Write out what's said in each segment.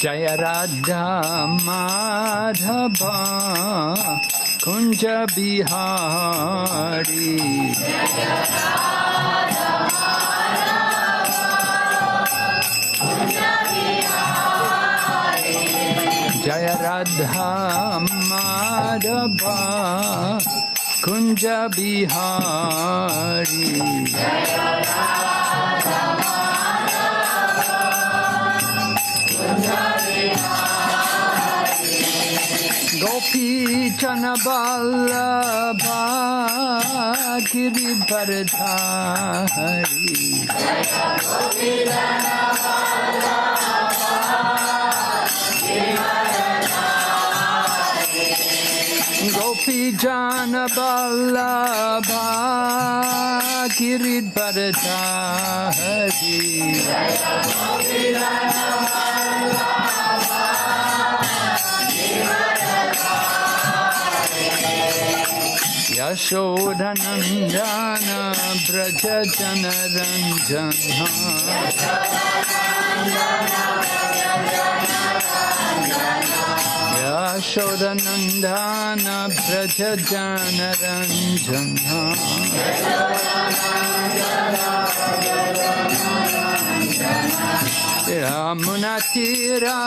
Jaya Radha Madhava Kunja Bihari. Jaya Radha Madhava Kunja Bihari. Gopi Jana Vallabha Giridharadhari. Gopi Jana Vallabha Giridharadhari. Yashodanandana Braja Janaranjana. Yashodanandana Braja Janaranjana. Yamunatira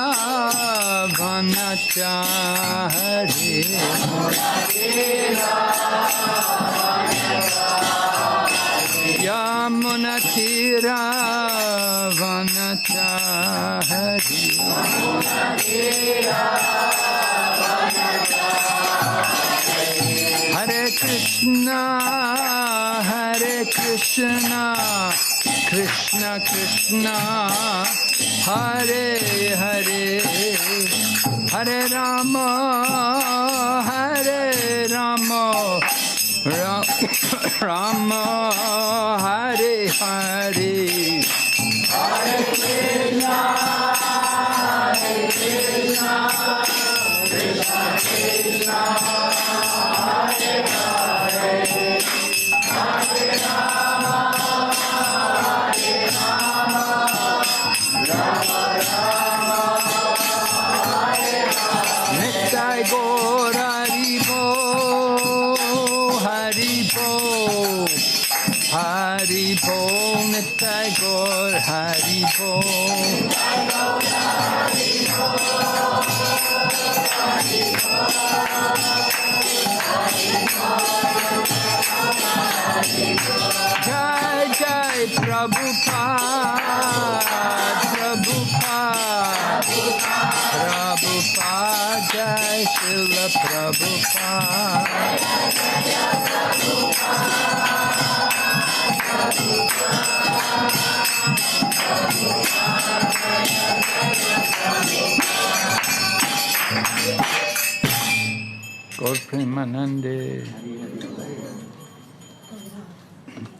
Vanachari. Yamunatira Vanachari. Hare Krishna, Hare Krishna, Krishna Krishna, Hare Hare, Hare Rama, Hare Rama, Rama Hare Hare. Hare Krishna, Hare Krishna, Krishna Krishna, Hare Hare, Hare Rama, Hare Rama, Rama Rama, Hare Hare. Nittai Gaur Hari Bo, Hari Bo, Hari Bo, Nittai Gaur Hari Bo. Jai Jai Prabhupada, Prabhupada, Prabhupada, Jai Srila Prabhupada. Gaur Premanande.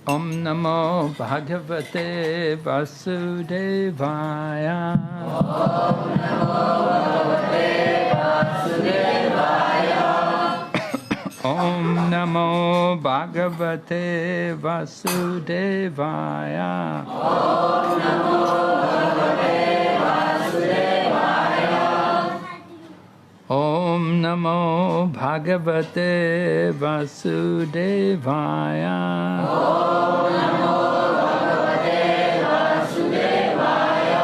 Om Namo Bhagavate Vasudevaya. Om Namo Bhagavate Vasudevaya. Om Namo Bhagavate Vasudevaya. Om Namo Bhagavate Vasudevaya. Om Namo Bhagavate Vasudevaya. Om Namo Bhagavate Vasudevaya.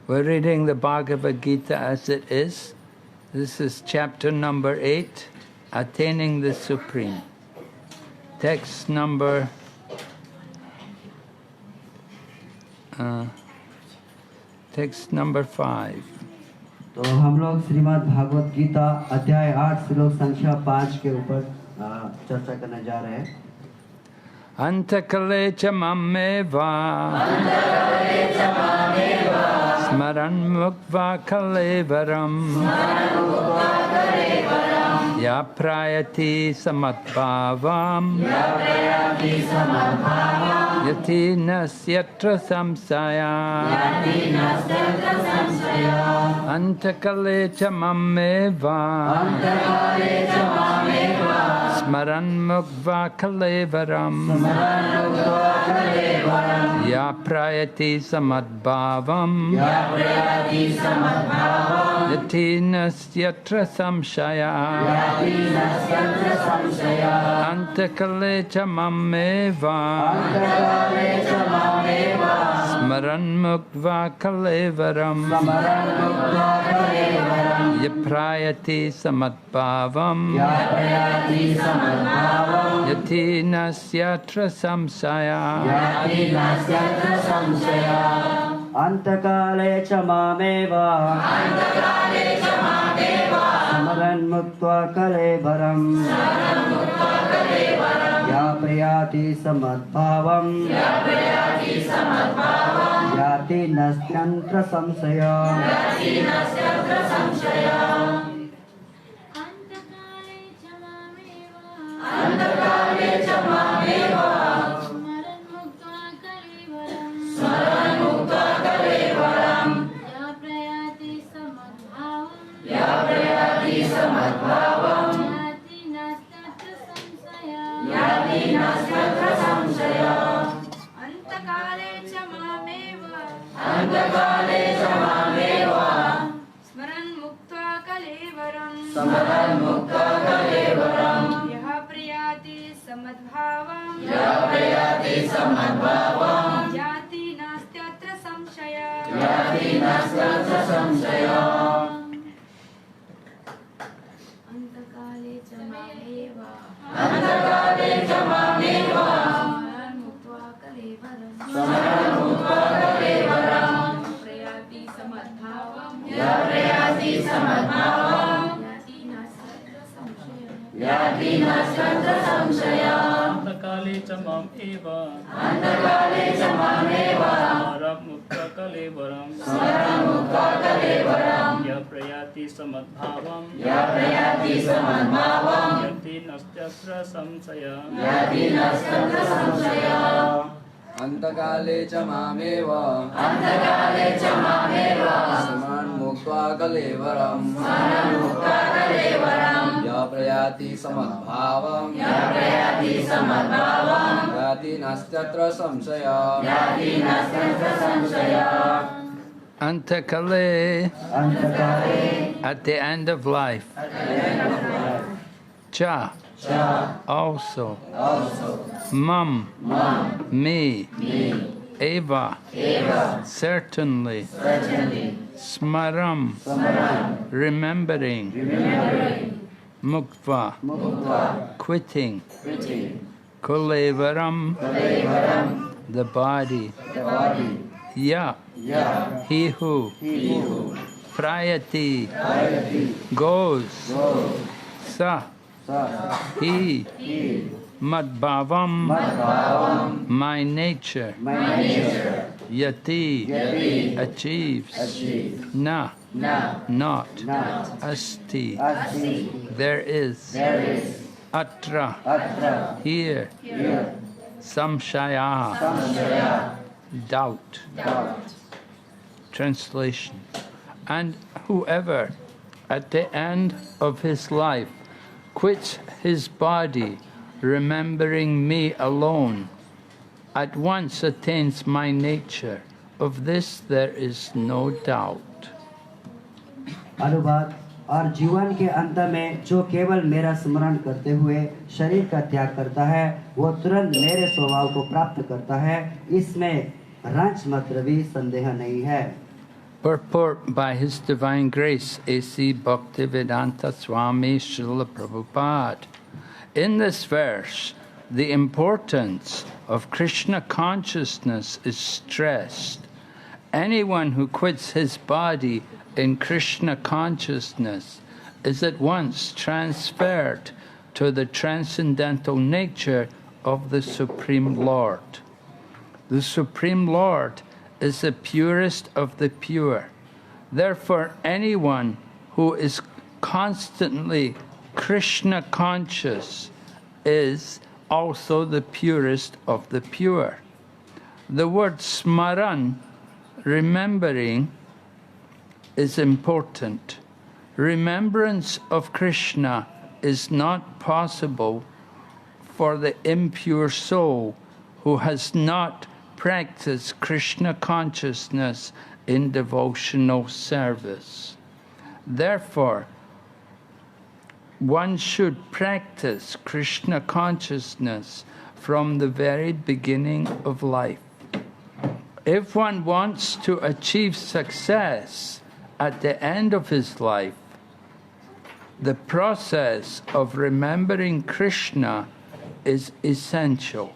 We're reading the Bhagavad Gita as it is. This is chapter number 8, Attaining the Supreme. Text number 5. तो हम लोग श्रीमद् भागवत गीता अध्याय 8 श्लोक संख्या 5 के ऊपर चर्चा करने जा रहे हैं। Antakale cha mameva Smaran mukva kalevaram Ya prayati samatbhavam Yati nasyatra samsaya Antakale cha mameva Smaran mukva kalevaram Ya prayati samadbhavam Yati nasyatra samshaya Antakale cha mameva Smaran mukva kalevaram Yaprayati samadbhavam Yati nasyatra samsaya Antakale cha mameva Samaran muktva kalevaram Ya prayati samadbhavam Yati nasyantra samsaya Antakale cha mameva Smaran mukta kalevaram Ya prayati samadbhavam Yati nasyatra samsaya Antakale cha mameva Smaran mukta kalevaram Yaha prayati samadbhavam Yati nastyatra samshaya Antakale cha mameva Smaran mukta kalevaram Prayati samadbhavam Yati nastyatra samshaya Antakale cha mam eva Smaran mukta kalevaram Ya prayati samadbhavam Yati nastyatra samsaya Antakale cha mameva Smaran mukta kalevaram Ya prayati samadbhavam Yati nastyatra samsaya Antakale at the end of life. Cha also. Mam me. Eva certainly. Smaram remembering. Muktva quitting. Kulevaram the body. Ya he who. Prayati goes. Sa he. Madbhavam my nature. Yati achieves. Na not. Asti there is. Atra here. Samshaya doubt. Translation. And whoever at the end of his life quits his body, remembering me alone, at once attains my nature. Of this there is no doubt. अनुवाद और जीवन के अंत में जो केवल मेरा स्मरण करते हुए शरीर का त्याग करता है वो तुरंत मेरे स्वभाव को प्राप्त करता है इसमें रंच मात्र भी संदेह नहीं है. Purport by His Divine Grace, A.C. Bhaktivedanta Swami Srila Prabhupada. In this verse, the importance of Krishna consciousness is stressed. Anyone who quits his body in Krishna consciousness is at once transferred to the transcendental nature of the Supreme Lord. The Supreme Lord is the purest of the pure. Therefore, anyone who is constantly Krishna conscious is also the purest of the pure. The word smaran, remembering, is important. Remembrance of Krishna is not possible for the impure soul who has not practiced Krishna consciousness in devotional service. Therefore, one should practice Krishna consciousness from the very beginning of life. If one wants to achieve success at the end of his life, the process of remembering Krishna is essential.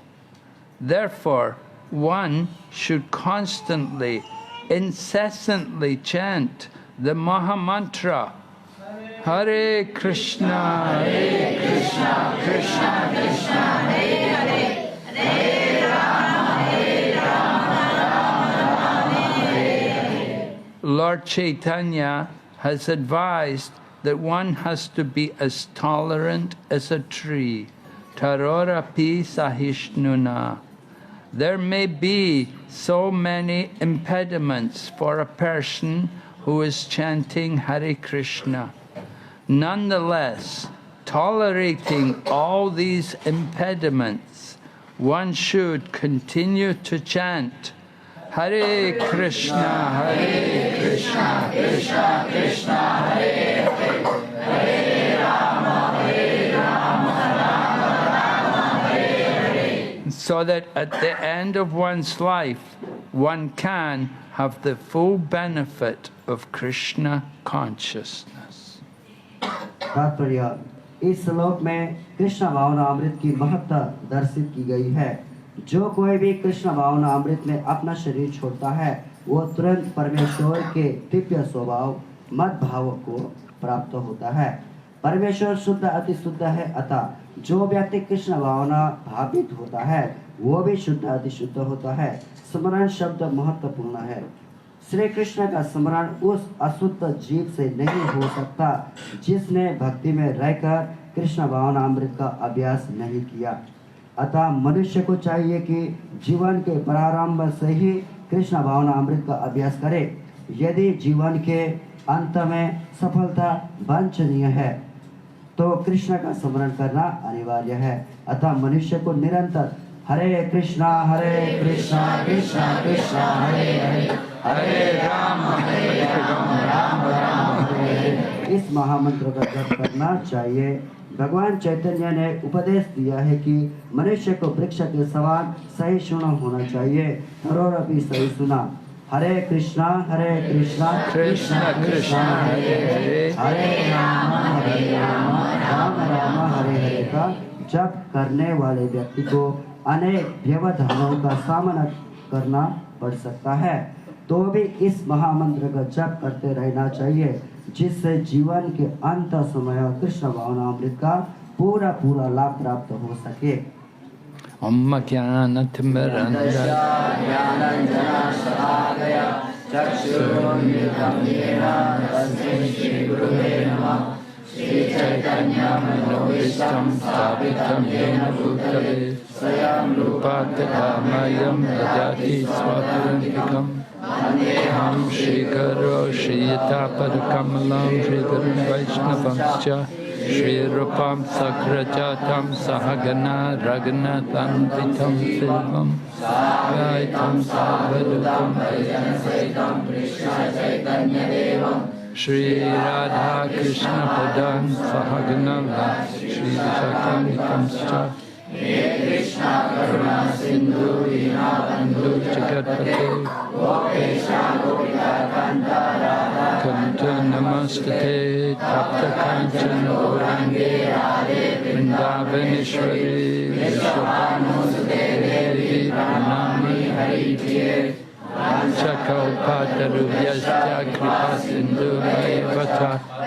Therefore, one should constantly, incessantly chant the Mahamantra, Hare Krishna, Hare Krishna, Krishna Krishna, Hare Hare, Hare Rama, Hare Rama, Rama Hare. Lord Chaitanya has advised that one has to be as tolerant as a tree, tarorapi sahishnuna. There may be so many impediments for a person who is chanting Hare Krishna. Nonetheless, tolerating all these impediments, one should continue to chant Hare Krishna, Hare Krishna, Krishna Krishna, Hare Hare, Hare Rama, Hare Rama, Rama Rama, Hare Hare, so that at the end of one's life, one can have the full benefit of Krishna consciousness. तात्पर्य इस श्लोक में कृष्ण भावना अमृत की महत्ता दर्शित की गई है। जो कोई भी कृष्ण भावना अमृत में अपना शरीर छोड़ता है वो तुरंत परमेश्वर के दिव्य स्वभाव मद भाव को प्राप्त होता है। परमेश्वर शुद्ध अति शुद्ध है, अतः जो व्यक्ति कृष्ण भावना भावित होता है वो भी शुद्ध अति शुद्ध होता है। स्मरण शब्द महत्वपूर्ण है। श्री कृष्ण का स्मरण उस अशुद्ध जीव से नहीं हो सकता जिसने भक्ति में रहकर कृष्ण भावना अमृत का अभ्यास नहीं किया। अतः मनुष्य को चाहिए कि जीवन के प्रारंभ से ही कृष्ण भावना अमृत का अभ्यास करे। यदि जीवन के अंत में सफलता वांछनीय है तो कृष्ण का स्मरण करना अनिवार्य है। अतः मनुष्य को निरंतर हरे कृष्णा कृष्णा कृष्णा हरे हरे, हरे राम राम राम हरे हरे इस महामंत्र का जप करना चाहिए। भगवान चैतन्य ने उपदेश दिया है कि मनुष्य को वृक्ष के समान सही सुना होना चाहिए, और अभी सही सुना। हरे कृष्णा कृष्णा कृष्णा हरे हरे, हरे राम राम राम हरे हरे का जप करने वाले व्यक्ति को अनेक व्यवधानों का सामना करना पड़ सकता है, तो भी इस महामंत्र का जप करते रहना चाहिए, जिससे जीवन के अंत समय कृष्ण भावना अमृत का पूरा लाभ प्राप्त हो सके। Om Jnanatimirandaya चक्षुरुन्मिलितं येन तस्मै श्रीगुरुवे नमः। श्रीचैतन्य मनोभीष्टं स्थापितं येन भूतले स्वयं रूपात् कामयं ददाति स्वातन्त्र्यं। वन्देऽहं श्रीगुरो श्रीयुतापदकमलं श्रीगुरुं वैष्णवंश्च श्रीरूपं सग्रजातं सहगना रघुनाथान्वितं सेवं साद्वैतं सावधूतं परिजनसहितं कृष्ण चैतन्यदेवं श्री राधा कृष्ण पदां सहगना श्रीविशाखान्वितं हे कृष्ण करुणा सिन्धु दीनबन्धु जगत्पते गोपेश गोपिकान्त राधा कान्त नमस्ते तप्त काञ्चन गौराङ्गे राधे वृन्दावनेश्वरी विश्वभानुसुते देवी प्रणमामि हरिप्रिये। वाञ्छकल्पतरुभ्यश्च कृपा सिन्धुभ्येव च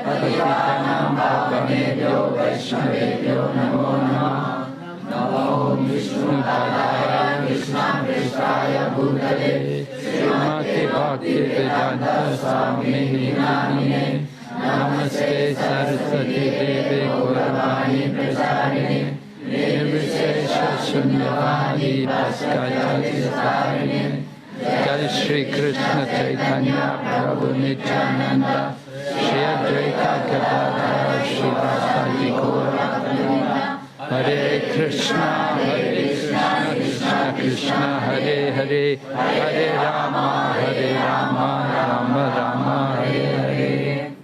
पतितानां पावनेभ्यो वैष्णवेभ्यो नमो नमः। नमो विष्णुपदाय कृष्णाय भूतले श्रीमते भक्तिवेदान्त स्वामिने नामिने नमस्ते सरस्वती देवे गौरवाणी प्रचारिणे निर्विशेष शून्यवादी पाश्चात्य Jai Shri Krishna Chaitanya Prabhu Nityananda Shri Advaita Gadadhara Srivasadi Gaura Hare Krishna Krishna Krishna Hare Hare Hare Rama Rama Rama Hare Hare.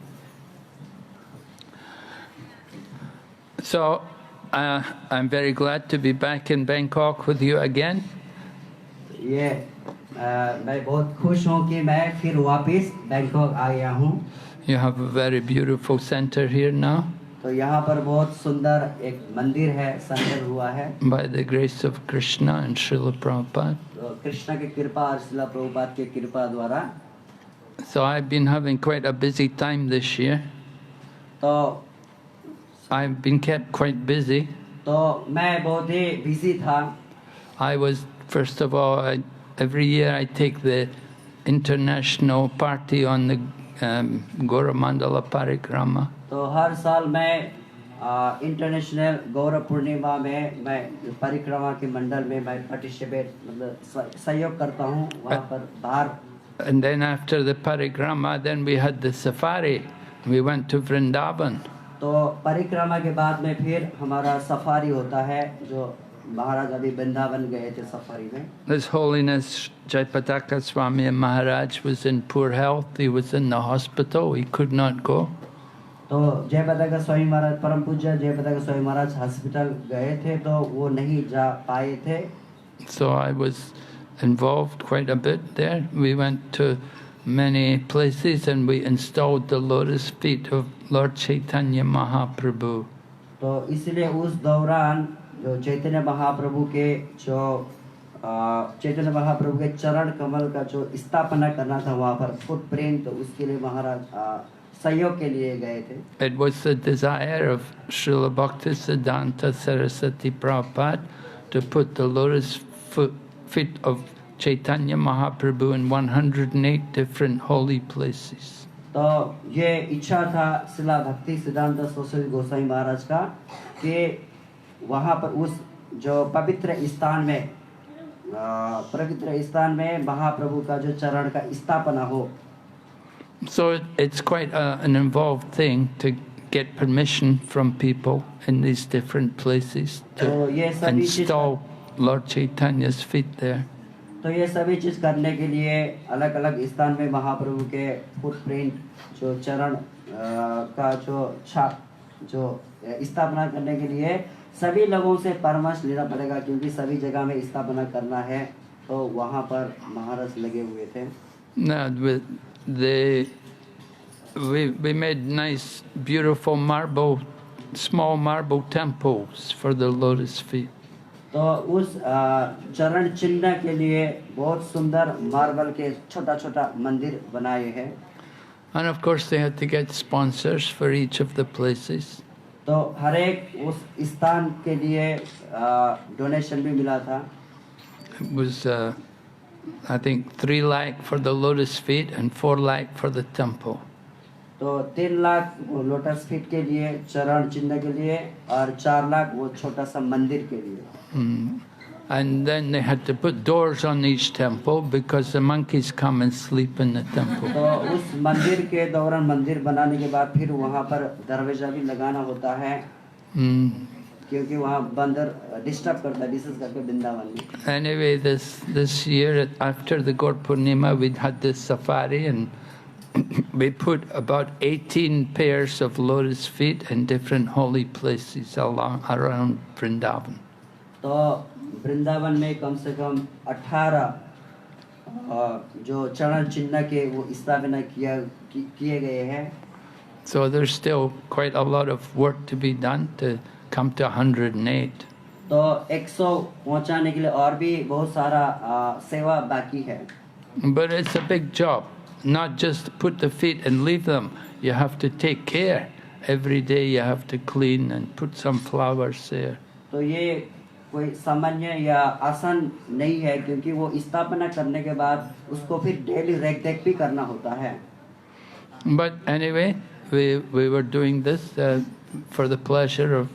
So I'm very glad to be back in Bangkok with you again. ये मैं बहुत खुश हूँ कि मैं फिर वापस Bangkok आ गया हूँ. You have a very beautiful center here now. तो यहाँ पर बहुत सुंदर एक मंदिर है, सेंटर हुआ है. By the grace of Krishna and Srila Prabhupada. तो कृष्ण की कृपा और श्रीला प्रभुपाद की कृपा द्वारा. So I've been having quite a busy time this year. तो I've been kept quite busy. तो मैं बहुत ही बिजी था. I was, first of all, every year I take the international party on the Gauramandala Parikrama. तो हर साल मैं international गौरव पूर्णिमा में मैं परिक्रमा के मंडल में मैं पार्टिसिपेट मतलब सहयोग करता हूँ वहाँ पर बाहर. And then after the parikrama, then we had the safari. We went to Vrindavan. तो परिक्रमा के बाद में फिर हमारा सफारी होता है जो महाराज अभी वृंदावन गए थे सफारी में. His Holiness Jayapataka Swami Maharaj was in poor health. He was in the hospital. He could not go. तो जयपताका स्वामी महाराज परम पूज्य जयपताका स्वामी महाराज हॉस्पिटल गए थे तो वो नहीं जा पाए थे. So I was involved quite a bit there. We went to many places and we installed the lotus feet of Lord Chaitanya Mahaprabhu. तो इसलिए उस दौरान जो चैतन्य महाप्रभु के चरण कमल का जो स्थापना करना था वहाँ पर फुटप्रिंट, तो उसके लिए महाराज सहयोग के लिए गए थे. It was the desire of Srila Bhaktisiddhanta Saraswati Prabhupada to put the lotus feet of Chaitanya Mahaprabhu in 108 different holy places. तो ये इच्छा था श्रीला भक्ति सिद्धांत सरस्वती गोसाई महाराज का कि वहाँ पर उस जो पवित्र स्थान में महाप्रभु का जो चरण का स्थापना हो. So it's quite an involved thing to get permission from people in these different places to install Lord Chaitanya's feet there. तो ये सभी चीज करने के लिए अलग अलग स्थान में महाप्रभु के फुटप्रिंट जो चरण का जो छाप जो स्थापना करने के लिए सभी लोगों से परामर्श लेना पड़ेगा क्योंकि सभी जगह में स्थापना करना है. तो वहाँ पर महाराज लगे हुए थे. Now, we made nice, beautiful small marble temples for the lotus feet. तो उस चरण चिन्ह के लिए बहुत सुंदर मार्बल के छोटा छोटा मंदिर बनाए हैं. And of course they had to get sponsors for each of the places. तो हर एक उस स्थान के लिए डोनेशन भी मिला था. It was I think 3 lakh for the lotus feet and 4 lakh for the temple. तो 3 लाख वो लोटस फीट के लिए चरण चिन्ह के लिए और 4 लाख वो छोटा सा मंदिर के लिए. And then they had to put doors on each temple because the monkeys come and sleep in the temple. तो उस मंदिर के दौरान मंदिर बनाने के बाद फिर वहाँ पर दरवाजा भी लगाना होता है क्योंकि वहाँ बंदर डिस्टर्ब करता है विशेष करके वृंदावन में. Anyway, this year after the Gaur Purnima we had this safari and we put about 18 pairs of lotus feet in different holy places around Vrindavan. तो वृंदावन में कम से कम 18 जो चरण चिन्ह के वो स्थापना किए गए हैं. So there's still quite a lot of work to be done to come to 108. तो 100 पहुंचाने के लिए और भी बहुत सारा सेवा बाकी है. But it's a big job. Not just put the feet and leave them. You have to take care. Every day you have to clean and put some flowers there. तो ये कोई सामान्य या आसान नहीं है क्योंकि वो स्थापना करने के बाद उसको फिर डेली रेख भी करना होता है. But anyway, we were doing this for the pleasure of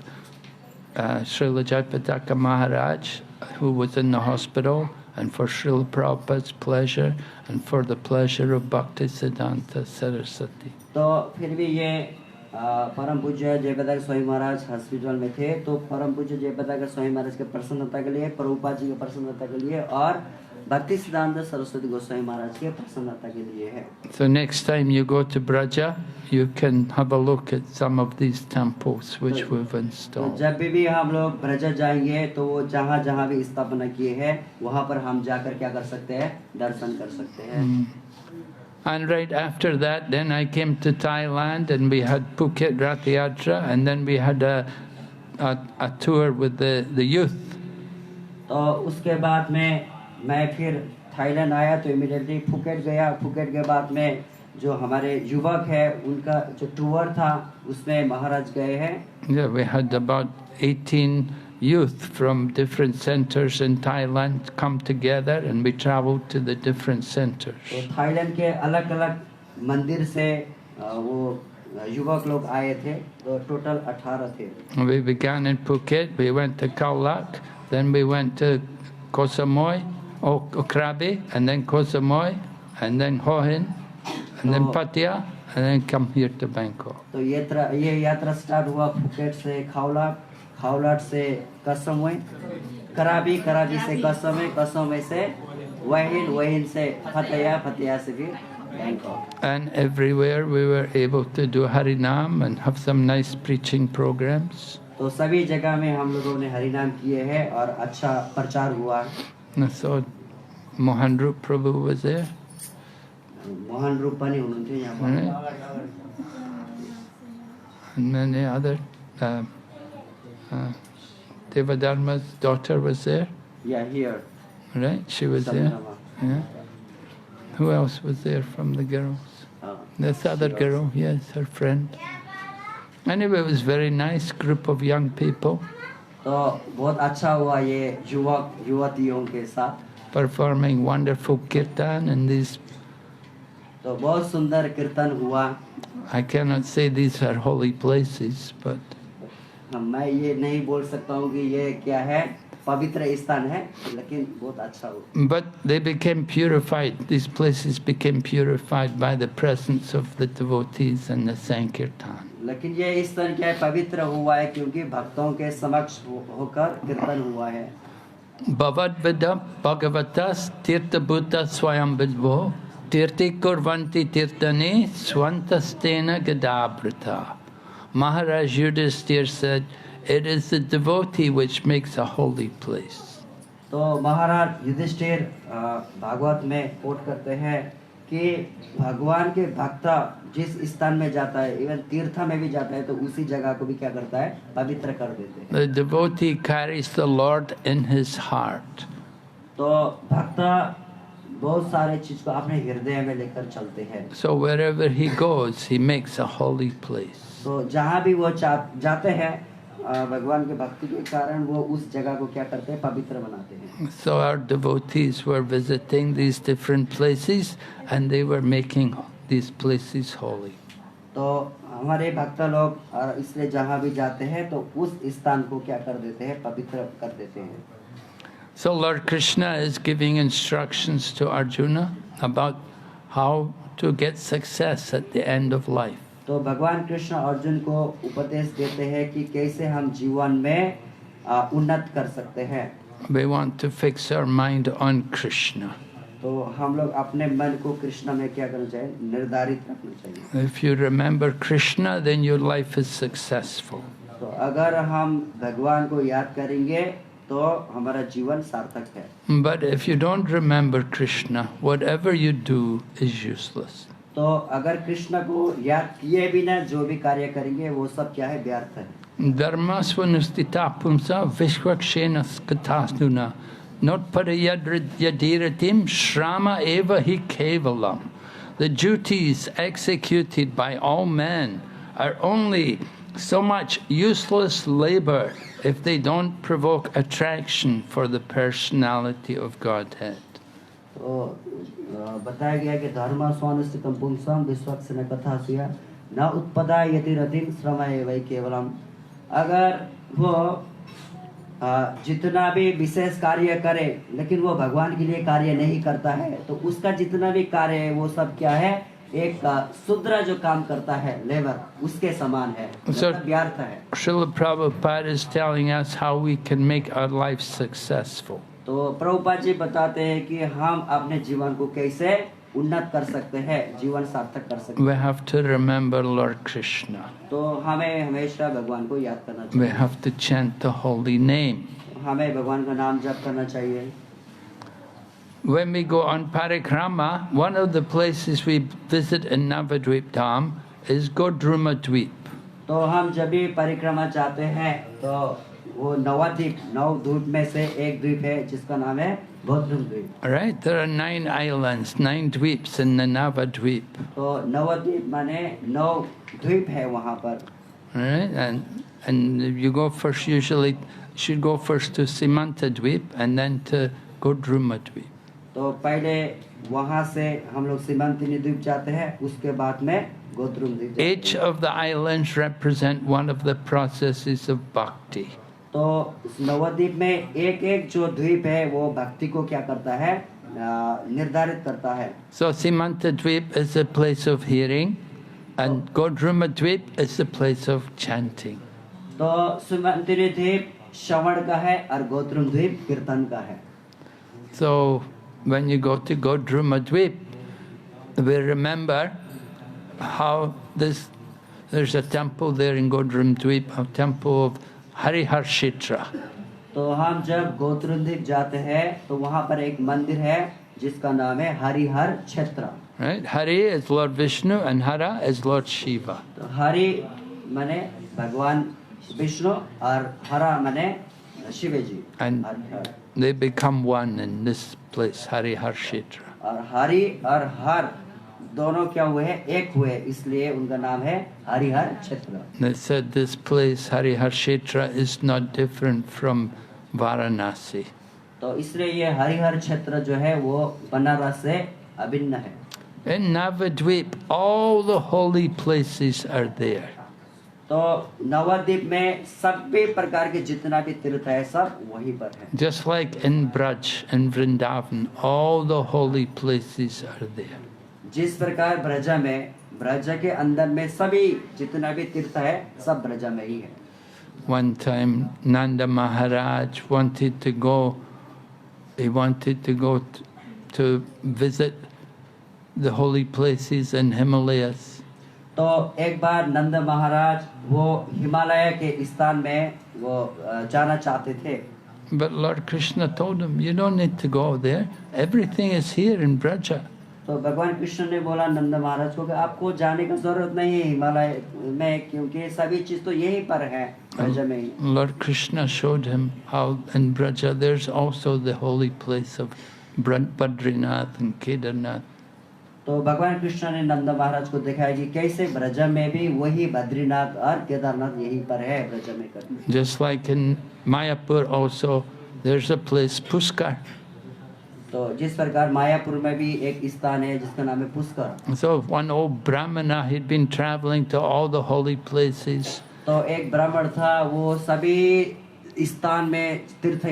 Srila Jayapataka Maharaj, who was in the hospital, and for Srila Prabhupada's pleasure, and for the pleasure of Bhaktisiddhanta Saraswati. तो फिर भी ये परम पूज्य जयप्रदा स्वामी महाराज हॉस्पिटल में थे, तो परम पूज्य जयप्रदा स्वामी महाराज के प्रसन्नता के लिए, प्रभुपाद जी के प्रसन्नता के लिए और भक्ति सिद्धांत सरस्वती गोस्वामी महाराज के प्रसन्नता के लिए है। So next time you go to Braja, you can have a look at some of these temples which we've तो installed. जब भी हम लोग ब्रज जाएंगे तो वो जहाँ जहाँ भी स्थापना किए हैं वहाँ पर हम जाकर क्या कर सकते हैं, दर्शन कर सकते हैं। And right after that, then I came to Thailand, and we had Phuket Rath Yatra, and then we had a tour with the youth. तो उसके बाद में मैं फिर थाईलैंड आया तो इमीडिएटली फुकेट गया। फुकेट के बाद में जो हमारे युवक है उनका जो टूर था उसमें महाराज गए हैं। Yeah, we had about 18 youth from different centers in Thailand come together, and we traveled to the different centers. तो थाईलैंड के अलग अलग मंदिर से वो युवक लोग आए थे, तो टोटल 18 थे। We began in Phuket, we went to Khao Lak, then we went to Koh Samui, Krabi, and then Koh Samui, and then Hua Hin, and then Pattaya, and then come here to Bangkok. तो ये यात्रा start हुआ Phuket से खावलाट, खावलाट से कसमोई, कराबी, कराबी से कसमोई, कसमोई से वहीन, वहीन से पतिया, पतिया से फिर Bangkok. And everywhere we were able to do Harinam and have some nice preaching programs. तो सभी जगह में हम लोगों ने हरिनाम किए हैं और अच्छा प्रचार हुआ। And so Mohan Rup Prabhu was there. Mohan रूप पनि हुनुहुन्थ्यो यहाँ पर। Right. And many other Devadharma's daughter was there, या here right? She was there. Yeah. Who else was there from the girls? This other girl, yes, her friend. Anyway, it was a very nice group of young people तो बहुत अच्छा हुआ ये युवक युवतियों के साथ। performing wonderful kirtan in these. तो बहुत सुंदर कीर्तन हुआ। I cannot say these are holy places, but मैं ये नहीं बोल सकता हूँ कि ये क्या है, पवित्र स्थान है, लेकिन बहुत अच्छा हुआ। but they became purified. These places became purified by the presence of the devotees and the Sankirtan. लेकिन ये स्थान क्या है, पवित्र हुआ है क्योंकि भक्तों के समक्ष होकर कीर्तन हुआ है। Bhavadvida Bhagavatas Tirtha Bhuta Swayam Vidvo Tirti Kurvanti Tirtani Swantastena Gadabrata. Maharaj Yudhisthira said, it is the devotee which makes a holy place. तो महाराज युधिष्ठिर भागवत में कोट करते हैं कि भगवान के भक्त जिस स्थान में जाता है, इवन तीर्थ में भी जाता है, तो उसी जगह को भी क्या करता है, पवित्र कर देते हैं। The devotee carries the Lord in his heart. तो भक्त बहुत सारे चीज को अपने हृदय में लेकर चलते हैं। So wherever he goes, he makes a holy place. तो जहाँ भी वो जाते हैं भगवान के भक्ति के कारण वो उस जगह को क्या करते हैं, पवित्र बनाते हैं। So our devotees were visiting these different places, and they were making these places holy. तो हमारे भक्त लोग इसलिए जहाँ भी जाते हैं तो उस स्थान को क्या कर देते हैं, पवित्र कर देते हैं। So Lord Krishna is giving instructions to Arjuna about how to get success at the end of life. तो भगवान कृष्ण अर्जुन को उपदेश देते हैं कि कैसे हम जीवन में उन्नत कर सकते हैं। We want to fix our mind on Krishna. तो हम लोग अपने मन को कृष्ण में क्या करना चाहिए, निर्धारित रखना चाहिए। If you remember Krishna, then your life is successful. तो अगर हम भगवान को याद करेंगे तो हमारा जीवन सार्थक है। But if you don't remember Krishna, whatever you do is useless. तो अगर कृष्ण को याद किए बिना जो भी कार्य करेंगे वो सब क्या है, व्यर्थ है। Dharmasvanustita pumsa vishwakshena skatasnuna notparayadiratim shrama eva hi kevalam. The duties executed by all men are only so much useless labor if they don't provoke attraction for the personality of Godhead. तो बताया गया कि धर्म स्वानुष्ठितम पुंसम विश्वक्सेन कथासुया न उत्पदा यति रतिम श्रम एवं केवलम। अगर वो जितना भी विशेष कार्य करे लेकिन वो भगवान के लिए कार्य नहीं करता है तो उसका जितना भी कार्य है वो सब क्या है, एक शूद्र जो काम करता है लेबर उसके समान है, मतलब व्यर्थ है। Srila Prabhupada is telling us how we can make our life successful. तो प्रभुपाद जी बताते हैं कि हम अपने जीवन को कैसे उन्नत कर सकते हैं, जीवन सार्थक कर सकते We हैं। have to remember Lord Krishna. तो हमें हमेशा भगवान को याद करना We चाहिए, have to chant the holy name. हमें भगवान का नाम जप करना चाहिए। When we go on parikrama, one of the places we visit in Navadvip Dham is Godruma Dweep. तो हम जब भी परिक्रमा चाहते हैं तो वो नवद्वीप, 9 द्वीप में से एक द्वीप है जिसका नाम है गोद्रुम द्वीप। Right? There are 9 islands, 9 dweeps in the Navadvip. तो नवद्वीप माने 9 द्वीप है वहाँ पर। Right? And you go first, usually should go first to Simanta Dweep and then to Godruma Dweep. तो पहले वहाँ से हम लोग सीमांतिनी द्वीप जाते हैं, उसके बाद में गोद्रुम द्वीप जाते Each हैं। of the islands represent one of the processes of bhakti. तो उस नवद्वीप में एक एक जो द्वीप है वो भक्ति को क्या करता है, निर्धारित करता है। So Simanta Dweep is a place of hearing and Godruma Dweep is a place of chanting. तो सीमांतिनी द्वीप श्रवण का है और गोद्रुम द्वीप कीर्तन का है। So when you go to Godruma Dweep, we remember how there's a temple there in Godruma Dweep, a temple of Hariharshitra. तो हम जब गोद्रुम द्वीप जाते हैं तो वहाँ पर एक मंदिर है जिसका नाम है हरिहर क्षेत्र। Right? Hari is Lord Vishnu and Hara is Lord Shiva. तो हरि माने भगवान विष्णु और हरा माने शिव जी। And they become one in this place, Hariharshitra. और हरि और हर दोनों क्या हुए हैं, एक हुए, इसलिए उनका नाम है हरिहर क्षेत्र। They said this place, Hariharshitra, is not different from Varanasi. तो इसलिए ये हरिहर क्षेत्र जो है वो बनारस से अभिन्न है। In Navadvip, all the holy places are there. तो नवद्वीप में सभी प्रकार के जितना भी तीर्थ है सब वहीं पर है। Just like in Braj and Vrindavan, all the holy places are there. जिस प्रकार ब्रजा में, ब्रजा के अंदर में सभी जितना भी तीर्थ है सब ब्रजा में ही है। One time, Nanda Maharaj wanted to go to visit the holy places in Himalayas. तो एक बार नंद महाराज वो हिमालय के स्थान में वो जाना चाहते थे। But Lord Krishna told him, you don't need to go there. Everything is here in Braja. तो भगवान कृष्ण ने बोला नंद महाराज को कि आपको जाने की जरूरत नहीं है हिमालय में, क्योंकि सभी चीज तो यहीं पर है ब्रज में ही। Lord Krishna showed him how in Braja there's also the holy place of Badrinath and Kedarnath. तो भगवान कृष्ण ने नंद महाराज को दिखाया कि कैसे ब्रज में भी वही बद्रीनाथ और केदारनाथ यहीं पर है ब्रज में कर। Just like in Mayapur also, there's a place Puskar. तो जिस प्रकार मायापुर में भी एक स्थान है जिसका नाम है Pushkar. So one old Brahmana, he'd been traveling to all the holy places. तो एक ब्राह्मण था, वो सभी स्थान में तीर्थ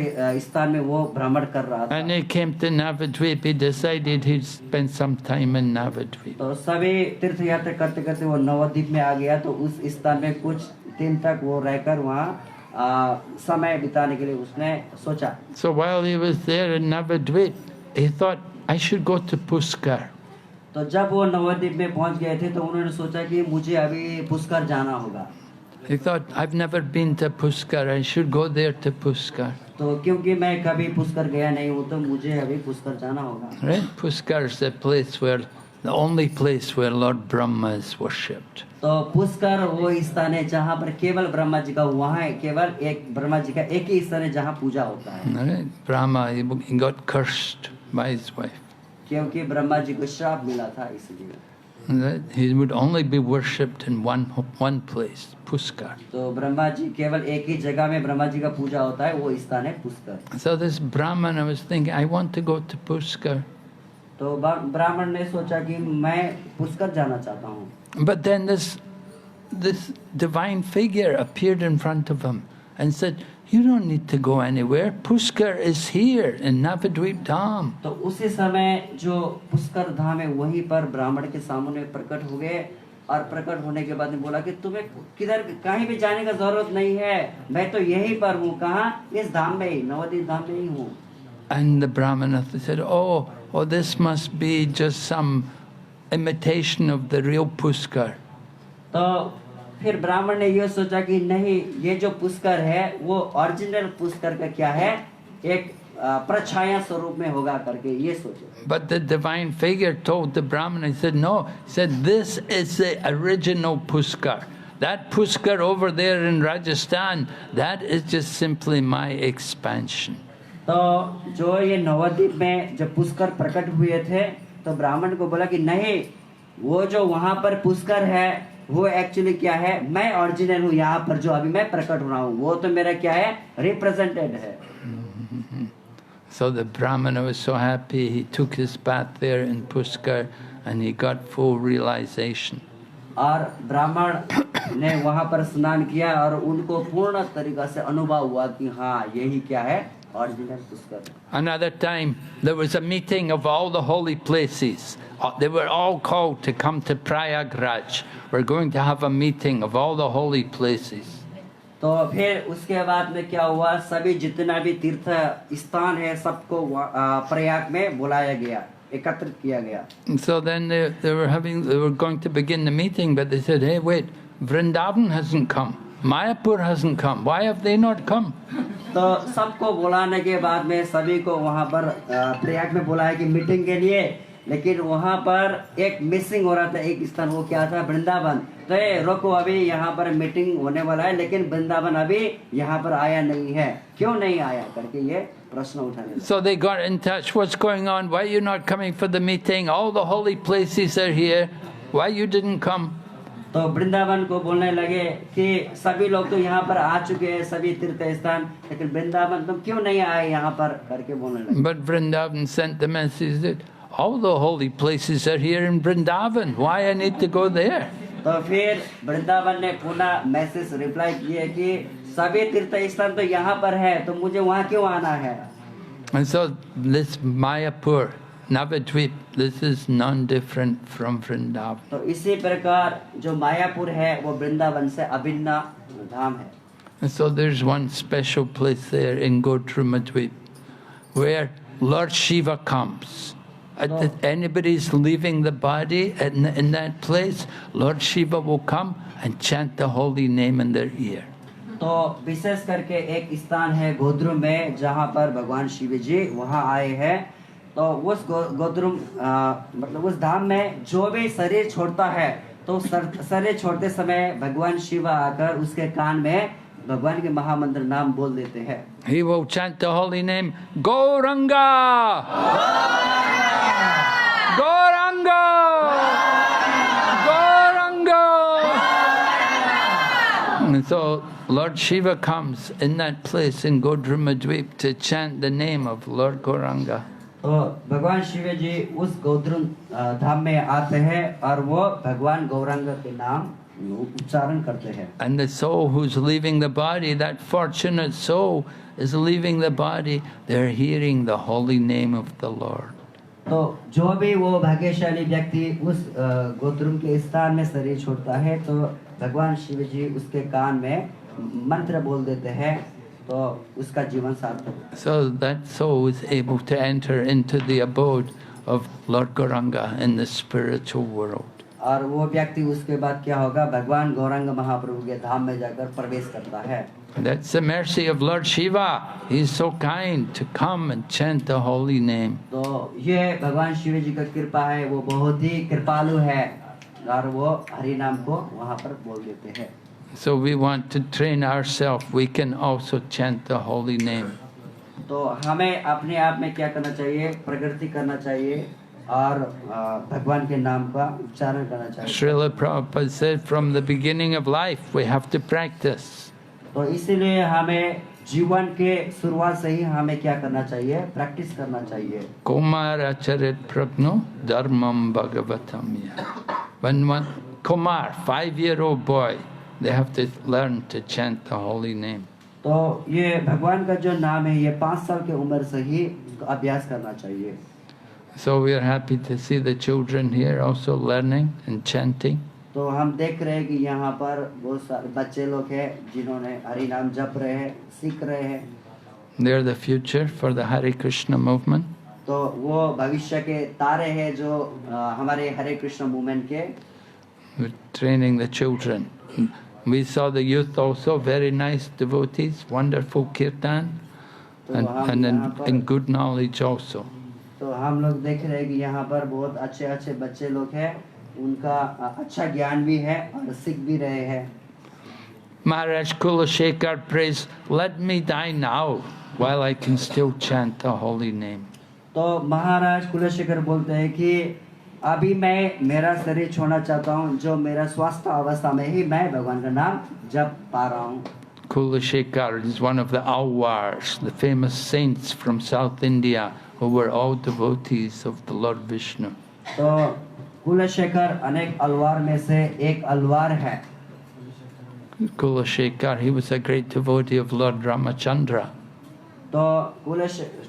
स्थान में वो भ्रमण कर रहा था। And he came to Navadvip. He decided he'd spend some time in Navadvip. तो सभी तीर्थ यात्रा करते करते वो नवद्वीप में आ गया, तो उस स्थान में कुछ दिन तक वो रहकर वहाँ समय बिताने के लिए उसने सोचा। So while he was there in Navadvip, he thought, I should go to Puskar. तो जब वो नवद्वीप में पहुँच गए थे तो उन्होंने सोचा कि मुझे अभी पुष्कर जाना होगा। He thought, I've never been to Puskar. I should go there to Puskar. तो क्योंकि मैं कभी पुष्कर गया नहीं हूँ तो मुझे अभी पुष्कर जाना होगा। Right? Puskar is the place where, the only place where Lord Brahma is worshipped. तो पुष्कर वो स्थान है जहाँ पर केवल ब्रह्मा जी का, वहाँ है केवल एक ब्रह्मा जी का एक ही स्थान है जहाँ पूजा होता है। Right? Brahma, he got cursed by his wife. क्योंकि ब्रह्मा जी को श्राप मिला था इसलिए। Right? He would only be worshipped in one place, Puskar. तो ब्रह्मा जी केवल एक ही जगह में ब्रह्मा जी का पूजा होता है, वो स्थान है Pushkar. So this Brahmana was thinking, I want to go to Puskar. तो ब्राह्मण ने सोचा कि मैं पुष्कर जाना चाहता हूँ। But then this divine figure appeared in front of him and said, you don't need to go anywhere. Pushkar is here in Navadvip Dham. तो उसी समय जो पुष्कर धाम है वहीं पर ब्राह्मण के सामने प्रकट हो गए और प्रकट होने के बाद में बोला कि तुम्हें किधर कहीं भी जाने का जरूरत नहीं है, मैं तो यहीं पर हूँ। कहाँ? इस धाम में ही, नवद्वीप धाम में ही हूँ। And the Brahmana said, oh, this must be just some imitation of the real Pushkar. तो फिर ब्राह्मण ने ये सोचा कि नहीं, ये जो पुष्कर है वो ओरिजिनल पुष्कर का क्या है, एक प्रछाया स्वरूप में होगा करके ये सोचे। But the divine figure told the Brahmana, he said, no, he said, this is the original Pushkar. That Pushkar over there in Rajasthan, that is just simply my expansion. तो जो ये नवद्वीप में जब पुष्कर प्रकट हुए थे तो ब्राह्मण को बोला कि नहीं, वो जो वहाँ पर पुष्कर है वो एक्चुअली क्या है, मैं ओरिजिनल हूँ, यहाँ पर जो अभी मैं प्रकट हो रहा हूँ वो तो मेरा क्या है, रिप्रेजेंटेड है। So the Brahmana was so happy, he took his bath there in Pushkar and he got full realization. और ब्राह्मण ने वहाँ पर स्नान किया और उनको पूर्ण तरीका से अनुभव हुआ कि हाँ यही क्या है, original Pushkar. Another time there was a meeting of all the holy places. They were all called to come to Prayagraj. We're going to have a meeting of all the holy places. तो फिर उसके बाद में क्या हुआ, सभी जितना भी तीर्थ स्थान है सबको प्रयाग में बुलाया गया, एकत्रित किया गया। And so then they were going to begin the meeting, but they said, hey, wait, Vrindavan hasn't come, Mayapur hasn't come, why have they not come? तो सबको बुलाने के बाद में सभी को वहाँ पर प्रयाग में बुलाया कि मीटिंग के लिए, लेकिन वहाँ पर एक मिसिंग हो रहा था, एक स्थान, वो क्या था, वृंदावन। तो ये रोको, अभी यहाँ पर मीटिंग होने वाला है लेकिन वृंदावन अभी यहाँ पर आया नहीं है, क्यों नहीं आया करके ये प्रश्न उठाने। So they got in touch, what's going on, why are you not coming for the meeting, all the holy places are here, why you didn't come? तो वृंदावन को बोलने लगे कि सभी लोग तो यहाँ पर आ चुके हैं, सभी तीर्थ स्थान, लेकिन वृंदावन तुम क्यों नहीं आए यहाँ पर करके बोलने लगे। But Vrindavan sent the message that all the holy places are here in Vrindavan, why I need to go there? तो फिर वृंदावन ने पुनः मैसेज रिप्लाई किए कि सभी तीर्थ स्थान तो यहाँ पर है, तो मुझे वहाँ क्यों आना है। And so this Mayapur, Navadvip, this is non-different from Vrindavan. तो इसी प्रकार जो मायापुर है वो वृंदावन से अभिन्न धाम है। And so there's one special place there in Godrumadvip where Lord Shiva comes. Anybody's leaving the body in that place, Lord Shiva will come and chant the holy name in their ear. तो विशेष करके एक स्थान है गोद्रुम में जहाँ पर भगवान शिव जी वहाँ आए हैं। तो उस गोद्रुम मतलब उस धाम में जो भी शरीर छोड़ता है तो शरीर छोड़ते समय भगवान शिव आकर उसके कान में भगवान के महामंत्र नाम बोल देते हैं। He will chant the holy name, Gauranga! Gauranga! Gauranga! And so Lord Shiva comes in that place in Godrumadvip to chant the name of Lord Gauranga. तो भगवान शिव जी उस गोद्रुम धाम में आते हैं और वो भगवान गौरांग के नाम उच्चारण करते हैं। And the soul who's leaving the body, that fortunate soul is leaving the body, they're hearing the holy name of the Lord. तो जो भी वो भाग्यशाली व्यक्ति उस गोद्रुम के स्थान में शरीर छोड़ता है तो भगवान शिव जी उसके कान में मंत्र बोल देते हैं, तो उसका जीवन सार्थक। So that soul is able to enter into the abode of Lord Gauranga in the spiritual world. और वो व्यक्ति उसके बाद क्या होगा, भगवान गौरांग महाप्रभु के धाम में जाकर प्रवेश करता है। That's the mercy of Lord Shiva. He's so kind to come and chant the holy name. तो ये भगवान शिव जी का कृपा है, वो बहुत ही कृपालु है और वो हरि नाम को वहाँ पर बोल देते हैं। So we want to train ourselves. We can also chant the holy name. तो हमें अपने आप में क्या करना चाहिए, प्रगति करना चाहिए और भगवान के नाम का उच्चारण करना चाहिए। Srila Prabhupada said from the beginning of life we have to practice. तो इसीलिए हमें जीवन के शुरुआत से ही हमें क्या करना चाहिए, प्रैक्टिस करना चाहिए। Kumar acharit pragno dharmam bhagavatam ya. When one Kumar, 5-year-old boy, they have to learn to chant the holy name. तो ये भगवान का जो नाम है ये 5 साल की उम्र से ही अभ्यास करना चाहिए। So we are happy to see the children here also learning and chanting. तो हम देख रहे हैं कि यहाँ पर बहुत सारे बच्चे लोग हैं जिन्होंने हरि नाम जप रहे हैं, सीख रहे हैं। They are the future for the Hare Krishna movement. तो वो भविष्य के तारे हैं जो हमारे हरे कृष्ण मूवमेंट के। We're training the children. We saw the youth also, very nice devotees, wonderful kirtan, and good knowledge also. तो हम लोग देख रहे हैं कि यहाँ पर बहुत अच्छे अच्छे बच्चे लोग हैं, उनका अच्छा ज्ञान भी है और सीख भी रहे हैं। Maharaj Kulashekar prays, let me die now while I can still chant the holy name. तो महाराज कुलशेखर बोलते हैं कि अभी मैं मेरा शरीर छोड़ना चाहता हूँ, जो मेरा स्वास्थ्य अवस्था में ही मैं भगवान का नाम जप पा रहा हूँ। Kulashekar is one of the Alwars, the famous saints from South India who were all devotees of the Lord Vishnu. तो कुलशेखर अनेक अलवार में से एक अलवार है। Kulashekar, he was a great devotee of Lord Ramachandra. तो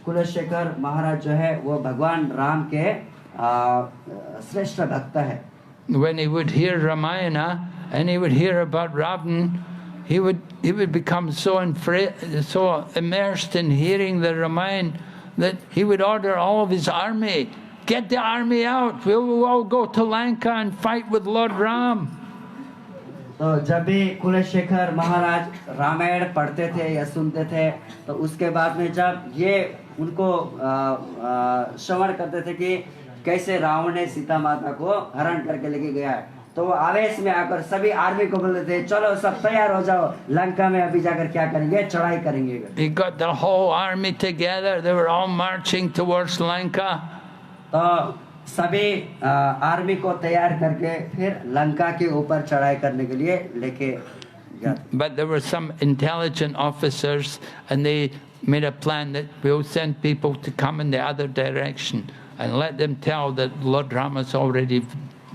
कुलशेखर महाराज जो है वो भगवान राम के श्रेष्ठ भक्त है। When he would hear Ramayana and he would hear about Ravan, he would become so immersed in hearing the Ramayana that he would order all of his army, get the army out, we'll all go to Lanka and fight with Lord Ram. तो जब भी कुलशेखर महाराज रामायण पढ़ते थे या सुनते थे, तो उसके बाद में जब ये उनको श्रवण करते थे कि कैसे रावण ने सीता माता को हरण करके लेके गया है, तो वो आवेश में आकर सभी आर्मी को बोलते थे, चलो सब तैयार हो जाओ, लंका में अभी जाकर क्या करेंगे, चढ़ाई करेंगे। He got the whole army together, they were all marching towards Lanka. तो सभी आर्मी को तैयार करके फिर लंका के ऊपर चढ़ाई करने के लिए लेके जाते। But there were some intelligent officers and they made a plan that we'll send people to come in the other direction and let them tell that Lord Rama's already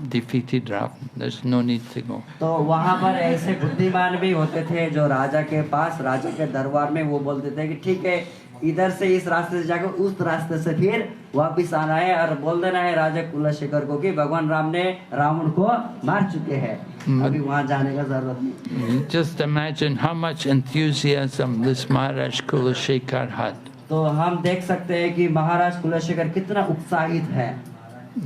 defeated Ravan. There's no need to go. तो वहाँ पर ऐसे बुद्धिमान भी होते थे जो राजा के पास, राजा के दरबार में वो बोलते थे कि ठीक है, इधर से इस रास्ते से जाकर उस रास्ते से फिर वापिस आना है और बोल देना है राजा कुलशेखर को कि भगवान राम ने रावण को मार चुके हैं, अभी वहाँ जाने का जरूरत नहीं। Just imagine how much enthusiasm this Maharaj Kulashekar had. तो हम देख सकते हैं कि महाराज कुलशेखर कितना उत्साहित है।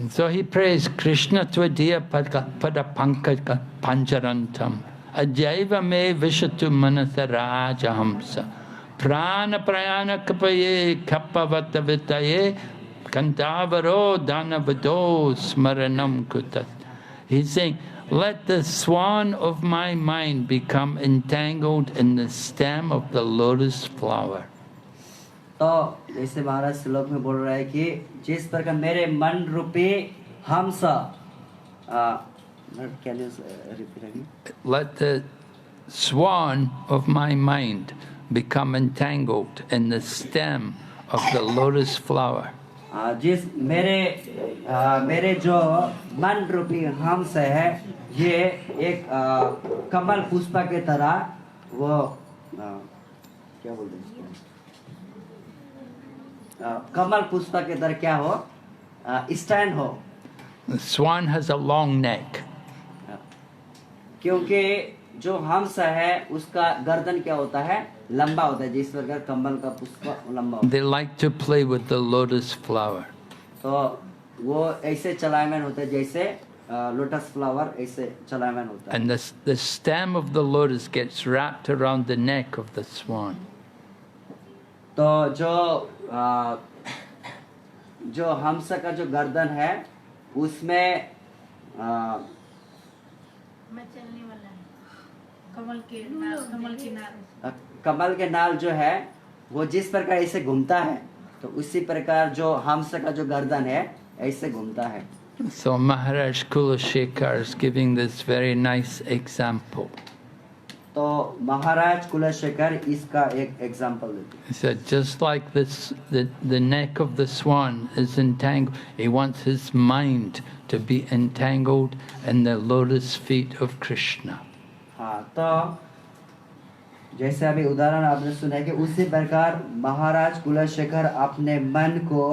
So he prays Krishna Tvadiya Pada Pankaj Pancharantam Ajaiva me Vishatu Manasa Raja Hamsa Prana Prayana Kapaye Kapavata Vitaye Kantavaro Danavado Smaranam Kutat. He's saying, let the swan of my mind become entangled in the stem of the lotus flower. तो जैसे महाराज श्लोक में बोल रहा है कि जिस प्रकार मेरे मन रूपी हंस, let the swan of my mind become entangled in the stem of the lotus flower. जिस मेरे जो मन रूपी हंस है, ये एक कमल पुष्प के तरह वो क्या बोलते हैं, कमल पुष्प के तरह क्या हो, स्टैंड हो। The swan has a long neck. क्योंकि जो हंस है उसका गर्दन क्या होता है, लंबा होता है, जिस प्रकार कमल का पुष्प लंबा होता है। They like to play with the lotus flower. तो वो ऐसे चलायमान होता है जैसे लोटस फ्लावर ऐसे चलायमान होता है। And the stem of the lotus gets wrapped around the neck of the swan. तो जो हंस का जो गर्दन है उसमें कमल के नाल जो है वो जिस प्रकार ऐसे घूमता है, तो उसी प्रकार जो हंस का जो गर्दन है ऐसे घूमता है। So Maharaj Kulashekar is giving this very nice example. तो महाराज कुलशेखर इसका एक एग्जांपल देते हैं। He said, just like this, the neck of the swan is entangled, he wants his mind to be entangled in the lotus feet of Krishna. हाँ, तो जैसे अभी उदाहरण आपने सुना है कि उसी प्रकार महाराज कुलशेखर अपने मन को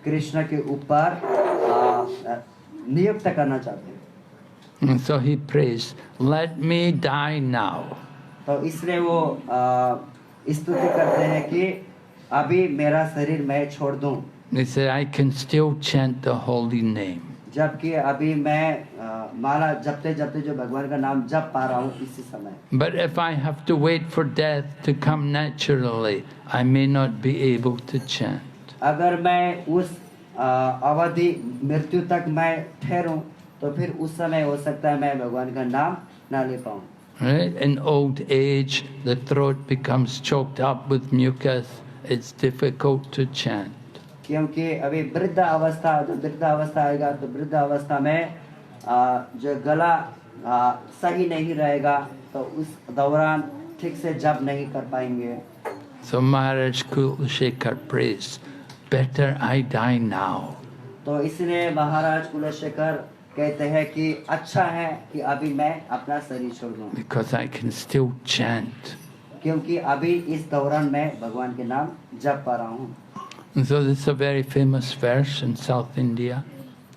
कृष्ण के ऊपर नियुक्त करना चाहते हैं। And so he prays, let me die now. तो इसलिए वो स्तुति करते हैं कि अभी मेरा शरीर मैं छोड़ दूं, He said, I can still chant the holy name. जबकि अभी मैं माला जपते जपते जो भगवान का नाम जप पा रहा हूँ इसी समय। But if I have to wait for death to come naturally, I may not be able to chant. अगर मैं उस अवधि मृत्यु तक मैं ठहरूं तो फिर उस समय हो सकता है मैं भगवान का नाम ना ले पाऊं। Right? In old age, the throat becomes choked up with mucus. It's difficult to chant. क्योंकि अभी वृद्ध अवस्था आएगा तो वृद्ध अवस्था में जो गला सही नहीं रहेगा तो उस दौरान ठीक से जप नहीं कर पाएंगे। So Maharaj Kulashekar prays, better I die now. तो इसलिए महाराज कुलशेखर कहते हैं कि अच्छा है कि अभी मैं अपना शरीर छोड़ दूं, Because I can still chant. क्योंकि अभी इस दौरान मैं भगवान के नाम जप पा रहा हूँ। And so this is a very famous verse in South India.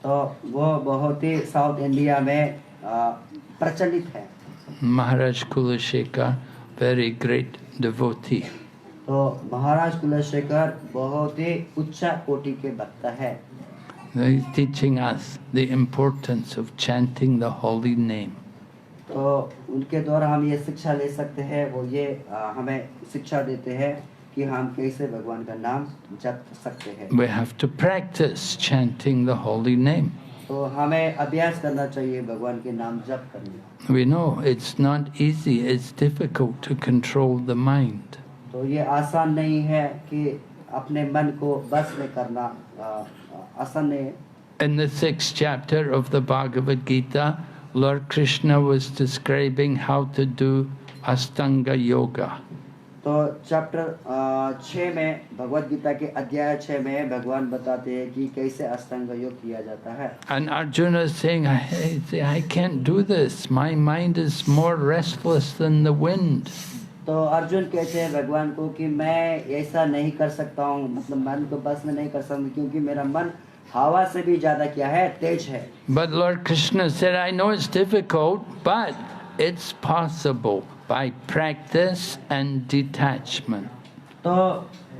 तो वो बहुत ही साउथ इंडिया में प्रचलित है। Maharaj Kulashekar, very great devotee. तो महाराज कुलशेखर बहुत ही उच्च कोटि के भक्त है। He's teaching us the importance of chanting the holy name. तो उनके द्वारा हम ये शिक्षा ले सकते हैं, वो ये हमें शिक्षा देते हैं कि हम कैसे भगवान का नाम जप सकते हैं। We have to practice chanting the holy name. तो हमें अभ्यास करना चाहिए भगवान के नाम जप करने का। We know it's not easy, it's difficult to control the mind. तो ये आसान नहीं है कि अपने मन को बस में करना आसान नहीं है। In the 6th chapter of the Bhagavad Gita, Lord Krishna was describing how to do Astanga Yoga. तो चैप्टर 6 में भगवद गीता के अध्याय 6 में भगवान बताते हैं कि कैसे अष्टांग योग किया जाता है। And Arjuna is saying, I can't do this. My mind is more restless than the wind. तो अर्जुन कहते हैं भगवान को कि मैं ऐसा नहीं कर सकता हूँ, मतलब मन को बस में नहीं कर सकता क्योंकि मेरा मन हवा से भी ज्यादा क्या है, तेज है। But Lord Krishna said, I know it's difficult, but it's possible by practice and detachment. तो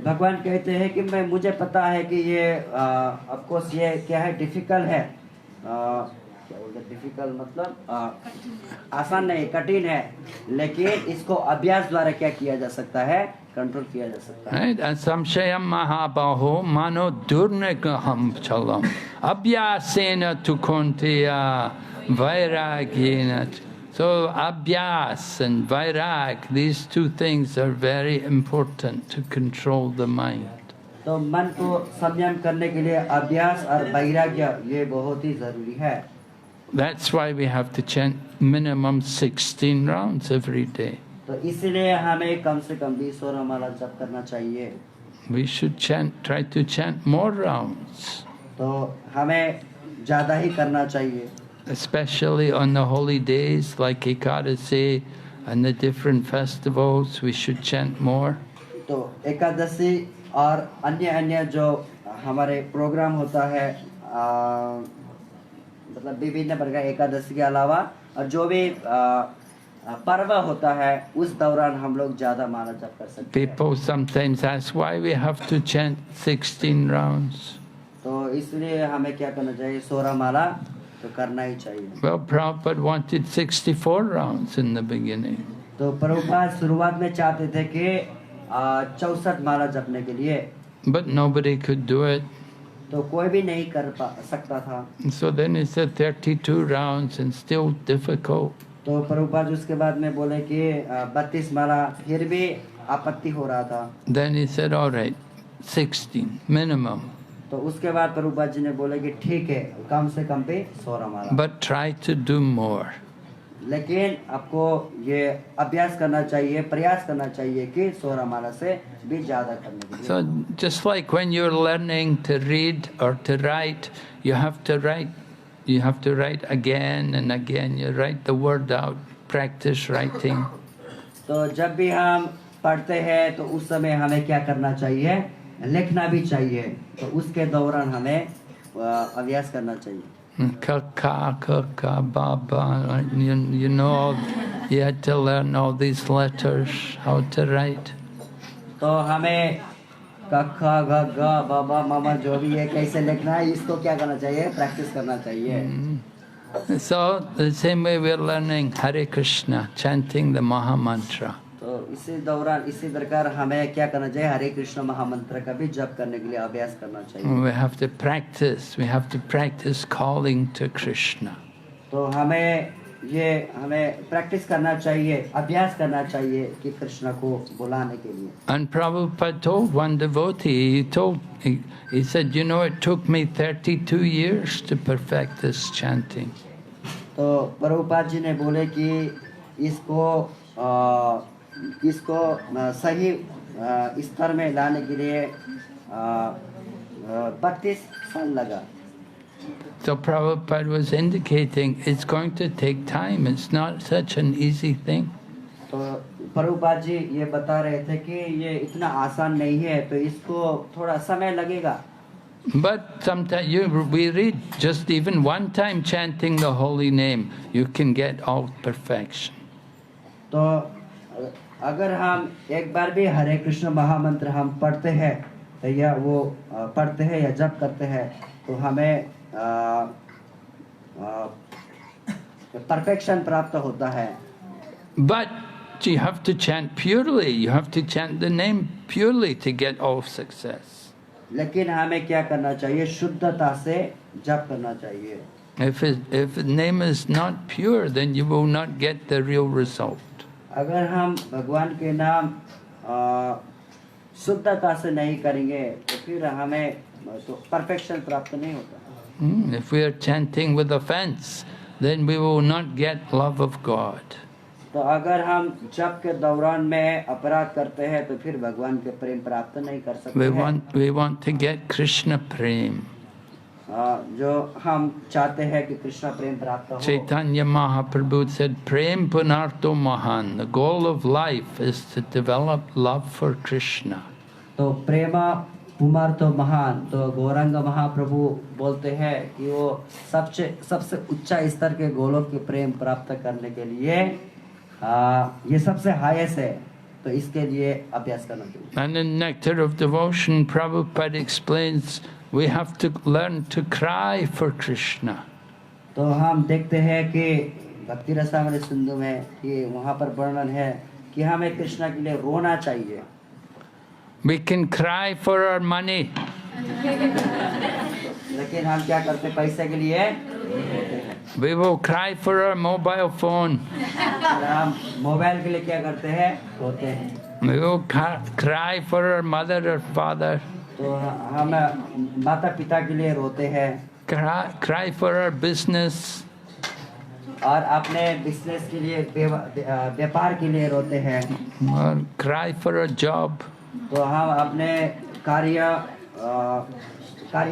भगवान कहते हैं कि मुझे पता है कि ये ऑफ कोर्स ये क्या है, डिफिकल्ट है। क्या बोलते हैं डिफिकल्ट, मतलब आसान नहीं, कठिन है, लेकिन इसको अभ्यास द्वारा क्या किया जा सकता है, कंट्रोल किया जा सकता है। Right? Asamshayam mahabaho mano durnagaham chalam abhyasena tu konteya vairagyena. So abhyas and vairag, these two things are very important to control the mind. तो मन को संयम करने के लिए अभ्यास और वैराग्य ये बहुत ही जरूरी है। That's why we have to chant minimum 16 rounds every day. तो इसलिए हमें कम से कम 20 सोरमाला जप करना चाहिए। We should try to chant more rounds. तो हमें ज़्यादा ही करना चाहिए। Especially on the holy days like Ekadasi and the different festivals, we should chant more. तो एकादशी और अन्य जो हमारे प्रोग्राम होता है, मतलब विभिन्न प्रकार एकादशी के अलावा और जो भी पर्व होता है उस दौरान हम लोग ज़्यादा माला जप कर सकते हैं। People sometimes ask why we have to chant 16 rounds. तो इसलिए हमें क्या करना चाहिए, 16 माला तो करना ही चाहिए। Well, Prabhupada wanted 64 rounds in the beginning. तो प्रभुपाद शुरुआत में चाहते थे कि 64 माला जपने के लिए, But nobody could do it. तो कोई भी नहीं कर सकता था। And so then he said 32 rounds and still difficult. तो प्रभुपाद उसके बाद में बोले कि 32 माला फिर भी आपत्ति हो रहा था। Then he said, all right, 16 minimum. तो उसके बाद प्रभुपाद जी ने बोले कि ठीक है, कम से कम पे 16 माला, But try to do more. लेकिन आपको ये अभ्यास करना चाहिए, प्रयास करना चाहिए कि 16 माला से भी ज्यादा करने के लिए। So just like when you're learning to read or to write, you have to write again and again. You write the word out, practice writing. तो जब भी हम पढ़ते हैं तो उस समय हमें क्या करना चाहिए? लिखना भी चाहिए। तो उसके दौरान हमें अभ्यास करना चाहिए। Kaka, Baba, you know, you had to learn all these letters, how to write. तो हमें कक्का गग्गा बाबा मामा जो भी है कैसे लिखना है, इसको क्या करना चाहिए? प्रैक्टिस करना चाहिए। So the same way we're learning Hare Krishna, chanting the Maha Mantra. तो इसी दौरान इसी प्रकार हमें क्या करना चाहिए? हरे कृष्ण महामंत्र का भी जप करने के लिए अभ्यास करना चाहिए। We have to practice calling to Krishna. तो हमें प्रैक्टिस करना चाहिए, अभ्यास करना चाहिए कि कृष्ण को बुलाने के लिए। And Prabhupada told one devotee, he said, you know, it took me 32 years to perfect this chanting. तो प्रभुपाद जी ने बोले कि इसको सही स्तर में लाने के लिए 32 साल लगा। So Prabhupada was indicating it's going to take time. It's not such an easy thing. तो प्रभुपाद जी ये बता रहे थे कि ये इतना आसान नहीं है, तो इसको थोड़ा समय लगेगा। But sometimes we read just even one time chanting the holy name, you can get all perfection. तो अगर हम एक बार भी हरे कृष्ण महामंत्र हम पढ़ते हैं या वो पढ़ते हैं या जप करते हैं तो हमें परफेक्शन प्राप्त होता है। But you have to chant purely. You have to chant the name purely to get all success. लेकिन हमें क्या करना चाहिए? शुद्धता से जप करना चाहिए। If the name is not pure, then you will not get the real result. अगर हम भगवान के नाम शुद्धता से नहीं करेंगे तो फिर हमें तो परफेक्शन प्राप्त नहीं होता। If we are chanting with offense, then we will not get love of God. तो अगर हम जप के दौरान में अपराध करते हैं तो फिर भगवान के प्रेम प्राप्त नहीं कर सकते हैं। We want to get Krishna prem. जो हम चाहते हैं कि कृष्ण प्रेम प्राप्त हो। Chaitanya Mahaprabhu said, Prem Punarto Mahan. The goal of life is to develop love for Krishna. तो प्रेम पुमार्तो महान, तो गौरांग महाप्रभु बोलते हैं कि वो सबसे उच्चा स्तर के गोलोक के प्रेम प्राप्त करने के लिए ये सबसे हाईएस्ट है, तो इसके लिए अभ्यास करना चाहिए। And in Nectar of Devotion, Prabhupada explains we have to learn to cry for Krishna. तो हम देखते हैं कि भक्ति रसामृत सिंधु में कि वहाँ पर वर्णन है कि हमें कृष्ण के लिए रोना चाहिए। We can cry for our money. लेकिन हम क्या करते पैसे के लिए? We will cry for our mobile phone. हम मोबाइल के लिए क्या करते हैं? रोते हैं। We will cry for our mother or father. तो हम माता पिता के लिए रोते हैं। Cry for our business. और अपने बिजनेस के लिए, व्यापार के लिए रोते हैं। Or cry for a job. तो हम अपने कार्य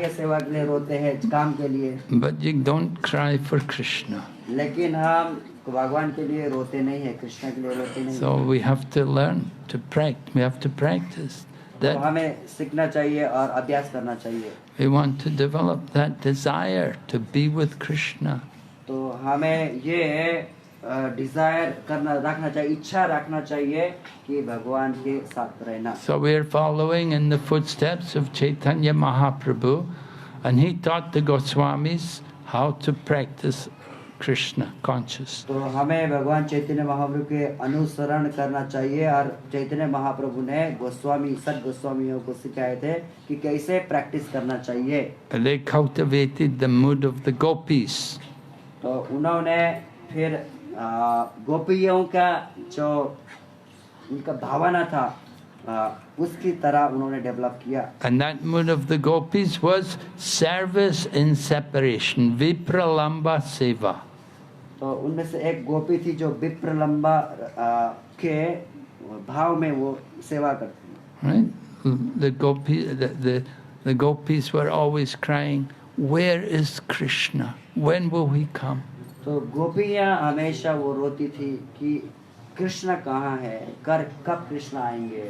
सेवा के लिए रोते हैं, काम के लिए। But you don't cry for Krishna. लेकिन हम भगवान के लिए रोते नहीं है, कृष्ण के लिए रोते नहीं। So we have to learn to practice. We have to practice तो that. हमें सीखना चाहिए और अभ्यास करना चाहिए। We want to develop that desire to be with Krishna. तो हमें ये डिजायर रखना चाहिए, इच्छा रखना चाहिए कि भगवान के साथ रहना। So we are following in the footsteps of Chaitanya Mahaprabhu, and he taught the Goswamis how to practice Krishna consciousness. तो हमें भगवान चैतन्य महाप्रभु के अनुसरण करना चाहिए, और चैतन्य महाप्रभु ने सत गोस्वामियों को सिखाए थे कि कैसे प्रैक्टिस करना चाहिए। They cultivated the mood of the gopis. तो उन्होंने फिर गोपियों का जो उनका भावना था उसकी तरह उन्होंने डेवलप किया। And that mood of the gopis was service in separation, vipralamba seva. तो उनमें से एक गोपी थी जो विप्रलंबा के भाव में वो सेवा करती थी। Right? The gopis were always crying, where is Krishna? When will he come? तो गोपियाँ हमेशा वो रोती थी कि कृष्ण कहाँ है, कर कब कृष्ण आएंगे।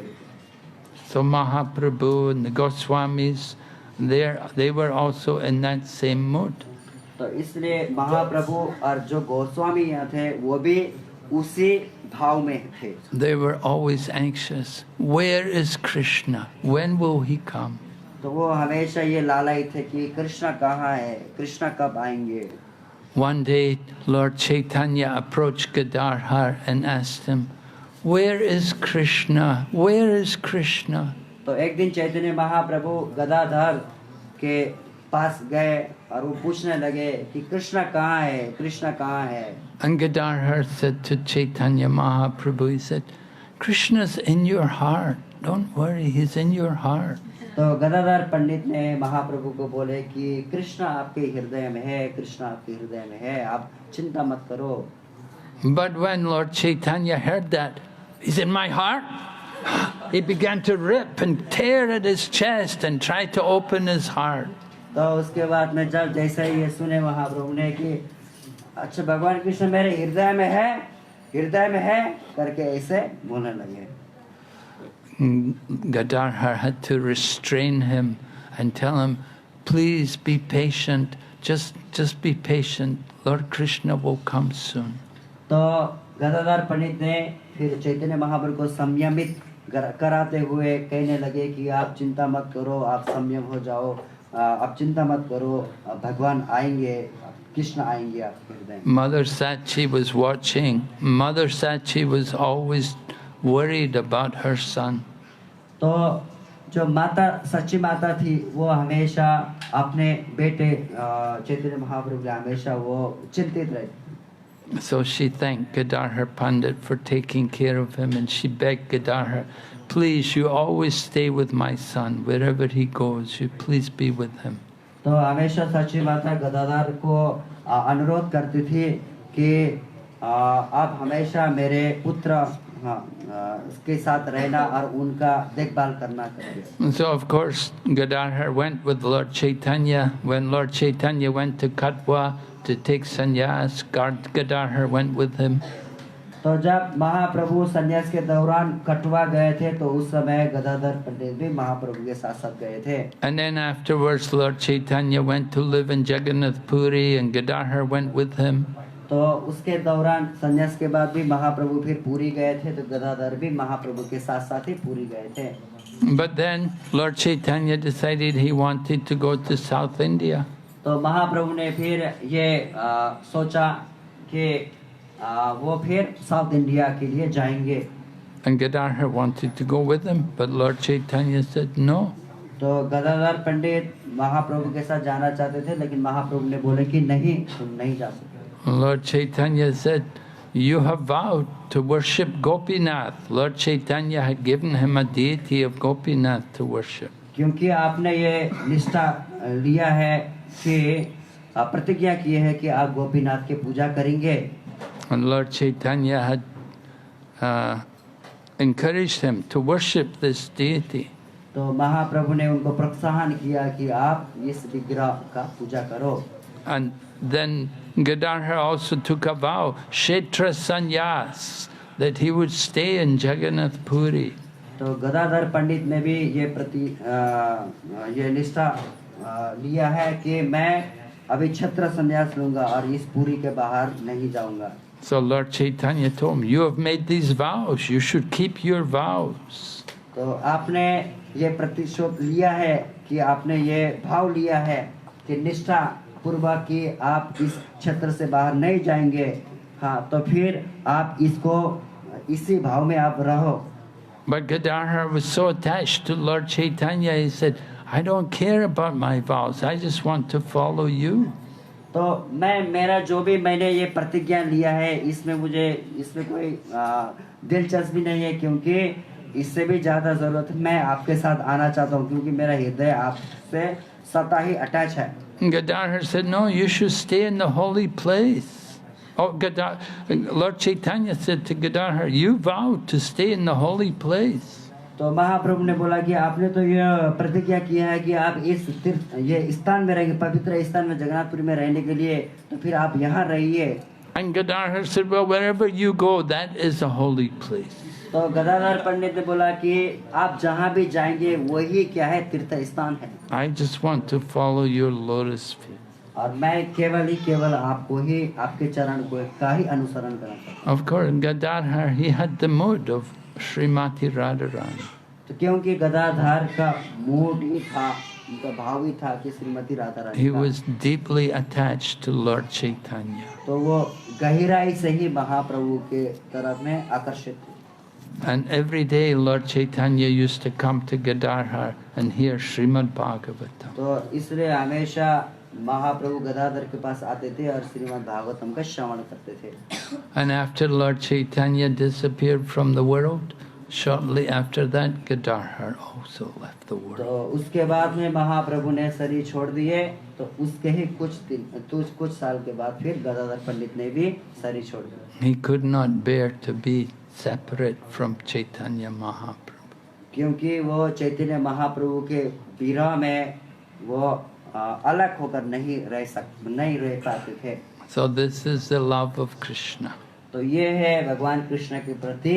So Mahaprabhu and the Goswamis, they were also in that same mood. तो इसलिए महाप्रभु और जो गोस्वामी यहाँ थे वो भी उसी भाव में थे। They were always anxious. Where is Krishna? When will he come? तो वो हमेशा ये लालच थे कि कृष्ण कहाँ है, कृष्ण कब आएंगे। One day, Lord Chaitanya approached Gadadhar and asked him, "Where is Krishna? Where is Krishna?" तो एक दिन चैतन्य महाप्रभु गदाधर के पास गए और वो पूछने लगे कि कृष्ण कहाँ है, कृष्ण कहाँ है। And Gadadhar said to Chaitanya Mahaprabhu, he said, "Krishna's in your heart. Don't worry, he's in your heart." तो गदाधर पंडित ने महाप्रभु को बोले कि कृष्ण आपके हृदय में है, कृष्ण आपके हृदय में है, आप चिंता मत करो। But when Lord Chaitanya heard that, he's in my heart, he began to rip and tear at his chest and try to open his heart. तो उसके बाद में जब जैसे ये सुने महाप्रभु ने कि अच्छा भगवान कृष्ण मेरे हृदय में है करके ऐसे बोलने लगे। Gadadhar had to restrain him and tell him, "Please be patient, just be patient, Lord Krishna will come soon." तो गदाधर पंडित ने फिर चैतन्य महाप्रभु को संयमित कराते हुए कहने लगे कि आप चिंता मत करो, आप संयम हो जाओ, आप चिंता मत करो, भगवान आएंगे, कृष्ण आएंगे आपके हृदय में। Mother Sachi was watching. Mother Sachi was always worried about her son. तो जो माता सच्ची माता थी वो हमेशा अपने बेटे चैतन्य महाप्रभु के हमेशा वो चिंतित रहती। So she thanked Gadadhar Pandit for taking care of him, and she begged Gadadhar, "Please, you always stay with my son. Wherever he goes, you please be with him." तो हमेशा सच्ची माता गदाधर को अनुरोध करती थी कि आप हमेशा मेरे पुत्र के साथ रहना और उनका देखभाल करना चाहिए। So of course Gadadhar went with Lord Chaitanya. When Lord Chaitanya went to Katwa to take sannyas, Gadadhar went with him. तो जब महाप्रभु संन्यास के दौरान कटवा गए थे तो उस समय गदाधर पंडित भी महाप्रभु के साथ साथ गए थे। And then afterwards Lord Chaitanya went to live in Jagannath Puri and Gadadhar went with him. तो उसके दौरान संन्यास के बाद भी महाप्रभु फिर पूरी गए थे, तो गदाधर भी महाप्रभु के साथ साथ ही पूरी गए थे। But then Lord Chaitanya decided he wanted to go to South India. तो महाप्रभु ने फिर ये सोचा कि वो फिर साउथ इंडिया के लिए जाएंगे। And Gadadhar wanted to go with him, but Lord Chaitanya said no. तो गदाधर पंडित महाप्रभु के साथ जाना चाहते थे, लेकिन महाप्रभु ने बोले कि नहीं, तुम नहीं जा सकते। Lord Chaitanya said, "You have vowed to worship Gopinath." Lord Chaitanya had given him a deity of Gopinath to worship. क्योंकि आपने ये निष्ठा लिया है कि प्रतिज्ञा की है कि आप गोपीनाथ की पूजा करेंगे। And Lord Chaitanya had encouraged him to worship this deity. तो महाप्रभु ने उनको प्रोत्साहन किया कि आप इस विग्रह का पूजा करो। And then Gadadhar also took a vow, Kshetra Sannyas, that he would stay in Jagannath Puri. तो गदाधर पंडित ने भी ये निष्ठा लिया है कि मैं अभी छत्र संन्यास लूंगा और इस पुरी के बाहर नहीं जाऊंगा। So Lord Chaitanya told him, "You have made these vows, you should keep your vows." तो आपने ये प्रतिशोध लिया है कि आपने ये भाव लिया है कि निष्ठा पूर्वक कि आप इस क्षेत्र से बाहर नहीं जाएंगे, हाँ, तो फिर आप इसको इसी भाव में आप रहो। But Gadadhar was so attached to Lord Chaitanya, he said, "I don't care about my vows, I just want to follow you." तो मेरा जो भी मैंने ये प्रतिज्ञा लिया है इसमें कोई दिलचस्पी नहीं है, क्योंकि इससे भी ज्यादा जरूरत है मैं आपके साथ आना चाहता हूँ, क्योंकि मेरा हृदय आपसे सदा ही अटैच है। Gadadhar said, "No, you should stay in the holy place." Lord Chaitanya said to Gadadhar, "You vowed to stay in the holy place." तो महाप्रभु ने बोला कि आपने तो ये प्रतिज्ञा किया है कि आप ये स्थान में रहेंगे, पवित्र स्थान में जगन्नाथपुरी में रहने के लिए, तो फिर आप यहाँ रहिए। And Gadadhar said, well, wherever you go, that is a holy place. तो गदाधर पंडित ने बोला कि आप जहाँ भी जाएंगे वही क्या है, तीर्थ स्थान है, I just want to follow your lotus feet. और मैं केवल आपको ही, आपके चरण को का ही अनुसरण करना चाहता Of course, Gadadhar, he had the mood of Srimati Radharani. हूँ। तो क्योंकि गदाधर का मूड ही था, उनका भाव ही था कि श्रीमती राधा रानी He का, was deeply attached to Lord Chaitanya. तो वो गहराई से ही महाप्रभु के तरफ में आकर्षित थे। And every day Lord Chaitanya used to come to Gadadhar and hear Srimad Bhagavatam. तो इसलिए हमेशा महाप्रभु गदाधर के पास आते थे और श्रीमद् भागवतम का श्रवण करते थे। And after Lord Chaitanya disappeared from the world, shortly after that Gadadhar also left the world. तो उसके बाद में महाप्रभु ने शरीर छोड़ दिए, तो उसके ही कुछ साल के बाद फिर गदाधर पंडित ने भी शरीर छोड़ दिया, He could not bear to be separate from Chaitanya Mahaprabhu. क्योंकि वो चैतन्य महाप्रभु के विरह में वो अलग होकर नहीं रह पाते थे। So this is the love of Krishna. तो ये है भगवान कृष्ण के प्रति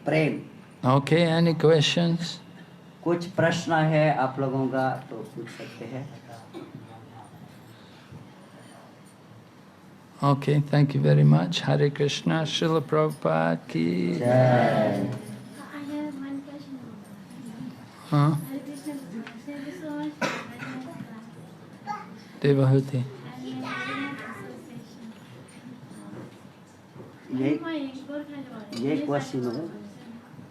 प्रेम। Okay, any questions? कुछ प्रश्न है आप लोगों का तो पूछ सकते हैं। Okay, thank you very much. Hare Krishna, Srila Prabhupada ki. जय। I have one question. Huh? Hare Krishna, thank you so much for having us. Devahuti. And Raghunath Association. यही My Gorkha यही क्वेश्चन हो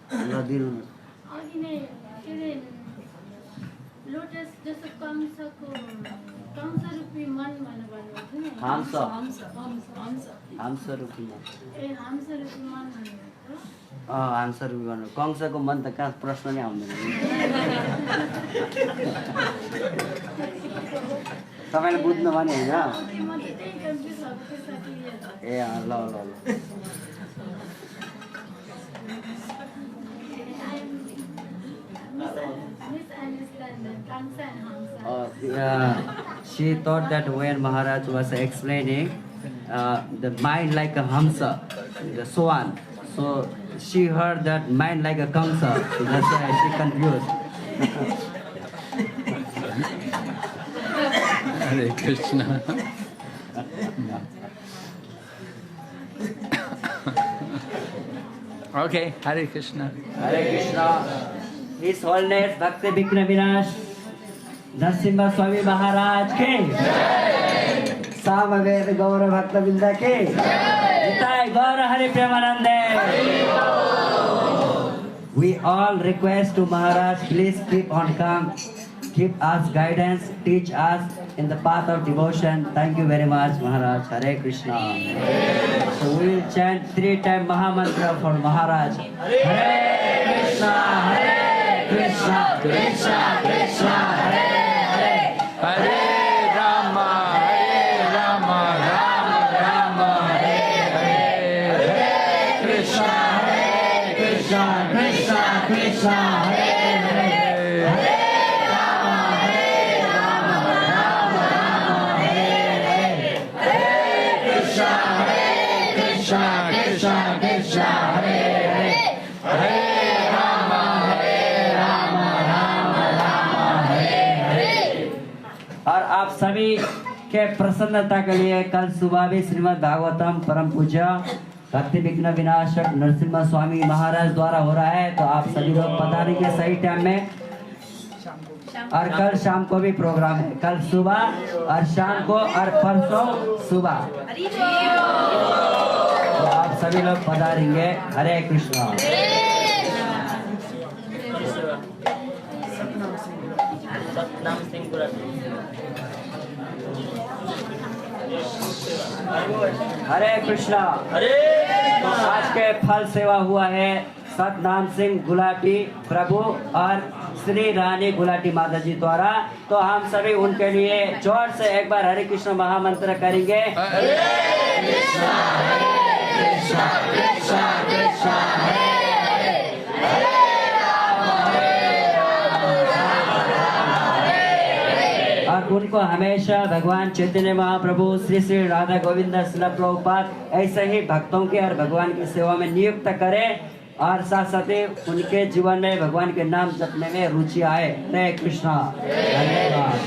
नदीर अघि नै के अरे lotus जस्तो कंस रूपी मन भनेर भन्नुभएको थियो नि। हंस हंस रूपी मन, ए हंस रूपी मन भन्नुभएको थियो। हंस रूपी मन, कंसको मन त कहाँ प्रश्न नै आउँदैन। तपाईले बुझ्नु भने हैन? म त त्यही कन्फ्युज भएको थिएँ साथी। ए ल ल ल। Misunderstand the Kansa and Hamsa. She thought that when Maharaj was explaining the mind like a hamsa, the swan, so she heard that mind like a kamsa, so that's why she confused. Hare Krishna. Okay, Hare Krishna. Hare Krishna. His Holiness Bhakti Vikna Vinash Narasimha Swami Maharaj ke Samaved Gaura Bhakta Binda ke Nitai Gaura Hari Premanande. We all request to Maharaj, please keep on calm, keep us guidance, teach us in the path of devotion. Thank you very much, Maharaj. Hare Krishna. So we will chant 3 times Mahamantra for Maharaj. Hare Krishna, Hare Krishna, Krishna Krishna, Hare Hare, Hare Rama, Rama Rama, Hare Hare, Hare Krishna, Krishna Krishna Krishna, Hare Hare, Hare Rama, Rama Rama, Hare Hare, Hare Krishna, Krishna Krishna, Hare Hare, Hare और आप सभी के प्रसन्नता के लिए कल सुबह भी श्रीमद् भागवतम परम पूज्य भक्ति विघ्न विनाशक नरसिम्हा स्वामी महाराज द्वारा हो रहा है, तो आप सभी लोग पधारेंगे सही टाइम में। और कल शाम को भी प्रोग्राम है, कल सुबह और शाम को और परसों सुबह, तो आप सभी लोग पधारेंगे। हरे कृष्णा। हरे कृष्णा। तो आज के फल सेवा हुआ है सतनाम सिंह गुलाटी प्रभु और श्री रानी गुलाटी माता जी द्वारा, तो हम सभी उनके लिए जोर से एक बार हरे कृष्ण महामंत्र करेंगे। हरे कृष्णा, कृष्णा कृष्णा कृष्णा हरे हरे, हरे राम राम राम हरे हरे। और उनको हमेशा भगवान चैतन्य महाप्रभु श्री श्री राधा गोविंद श्रील प्रभुपाद ऐसे ही भक्तों के और भगवान की सेवा में नियुक्त करें और साथ साथ ही उनके जीवन में भगवान के नाम जपने में रुचि आए। हरे कृष्णा। धन्यवाद।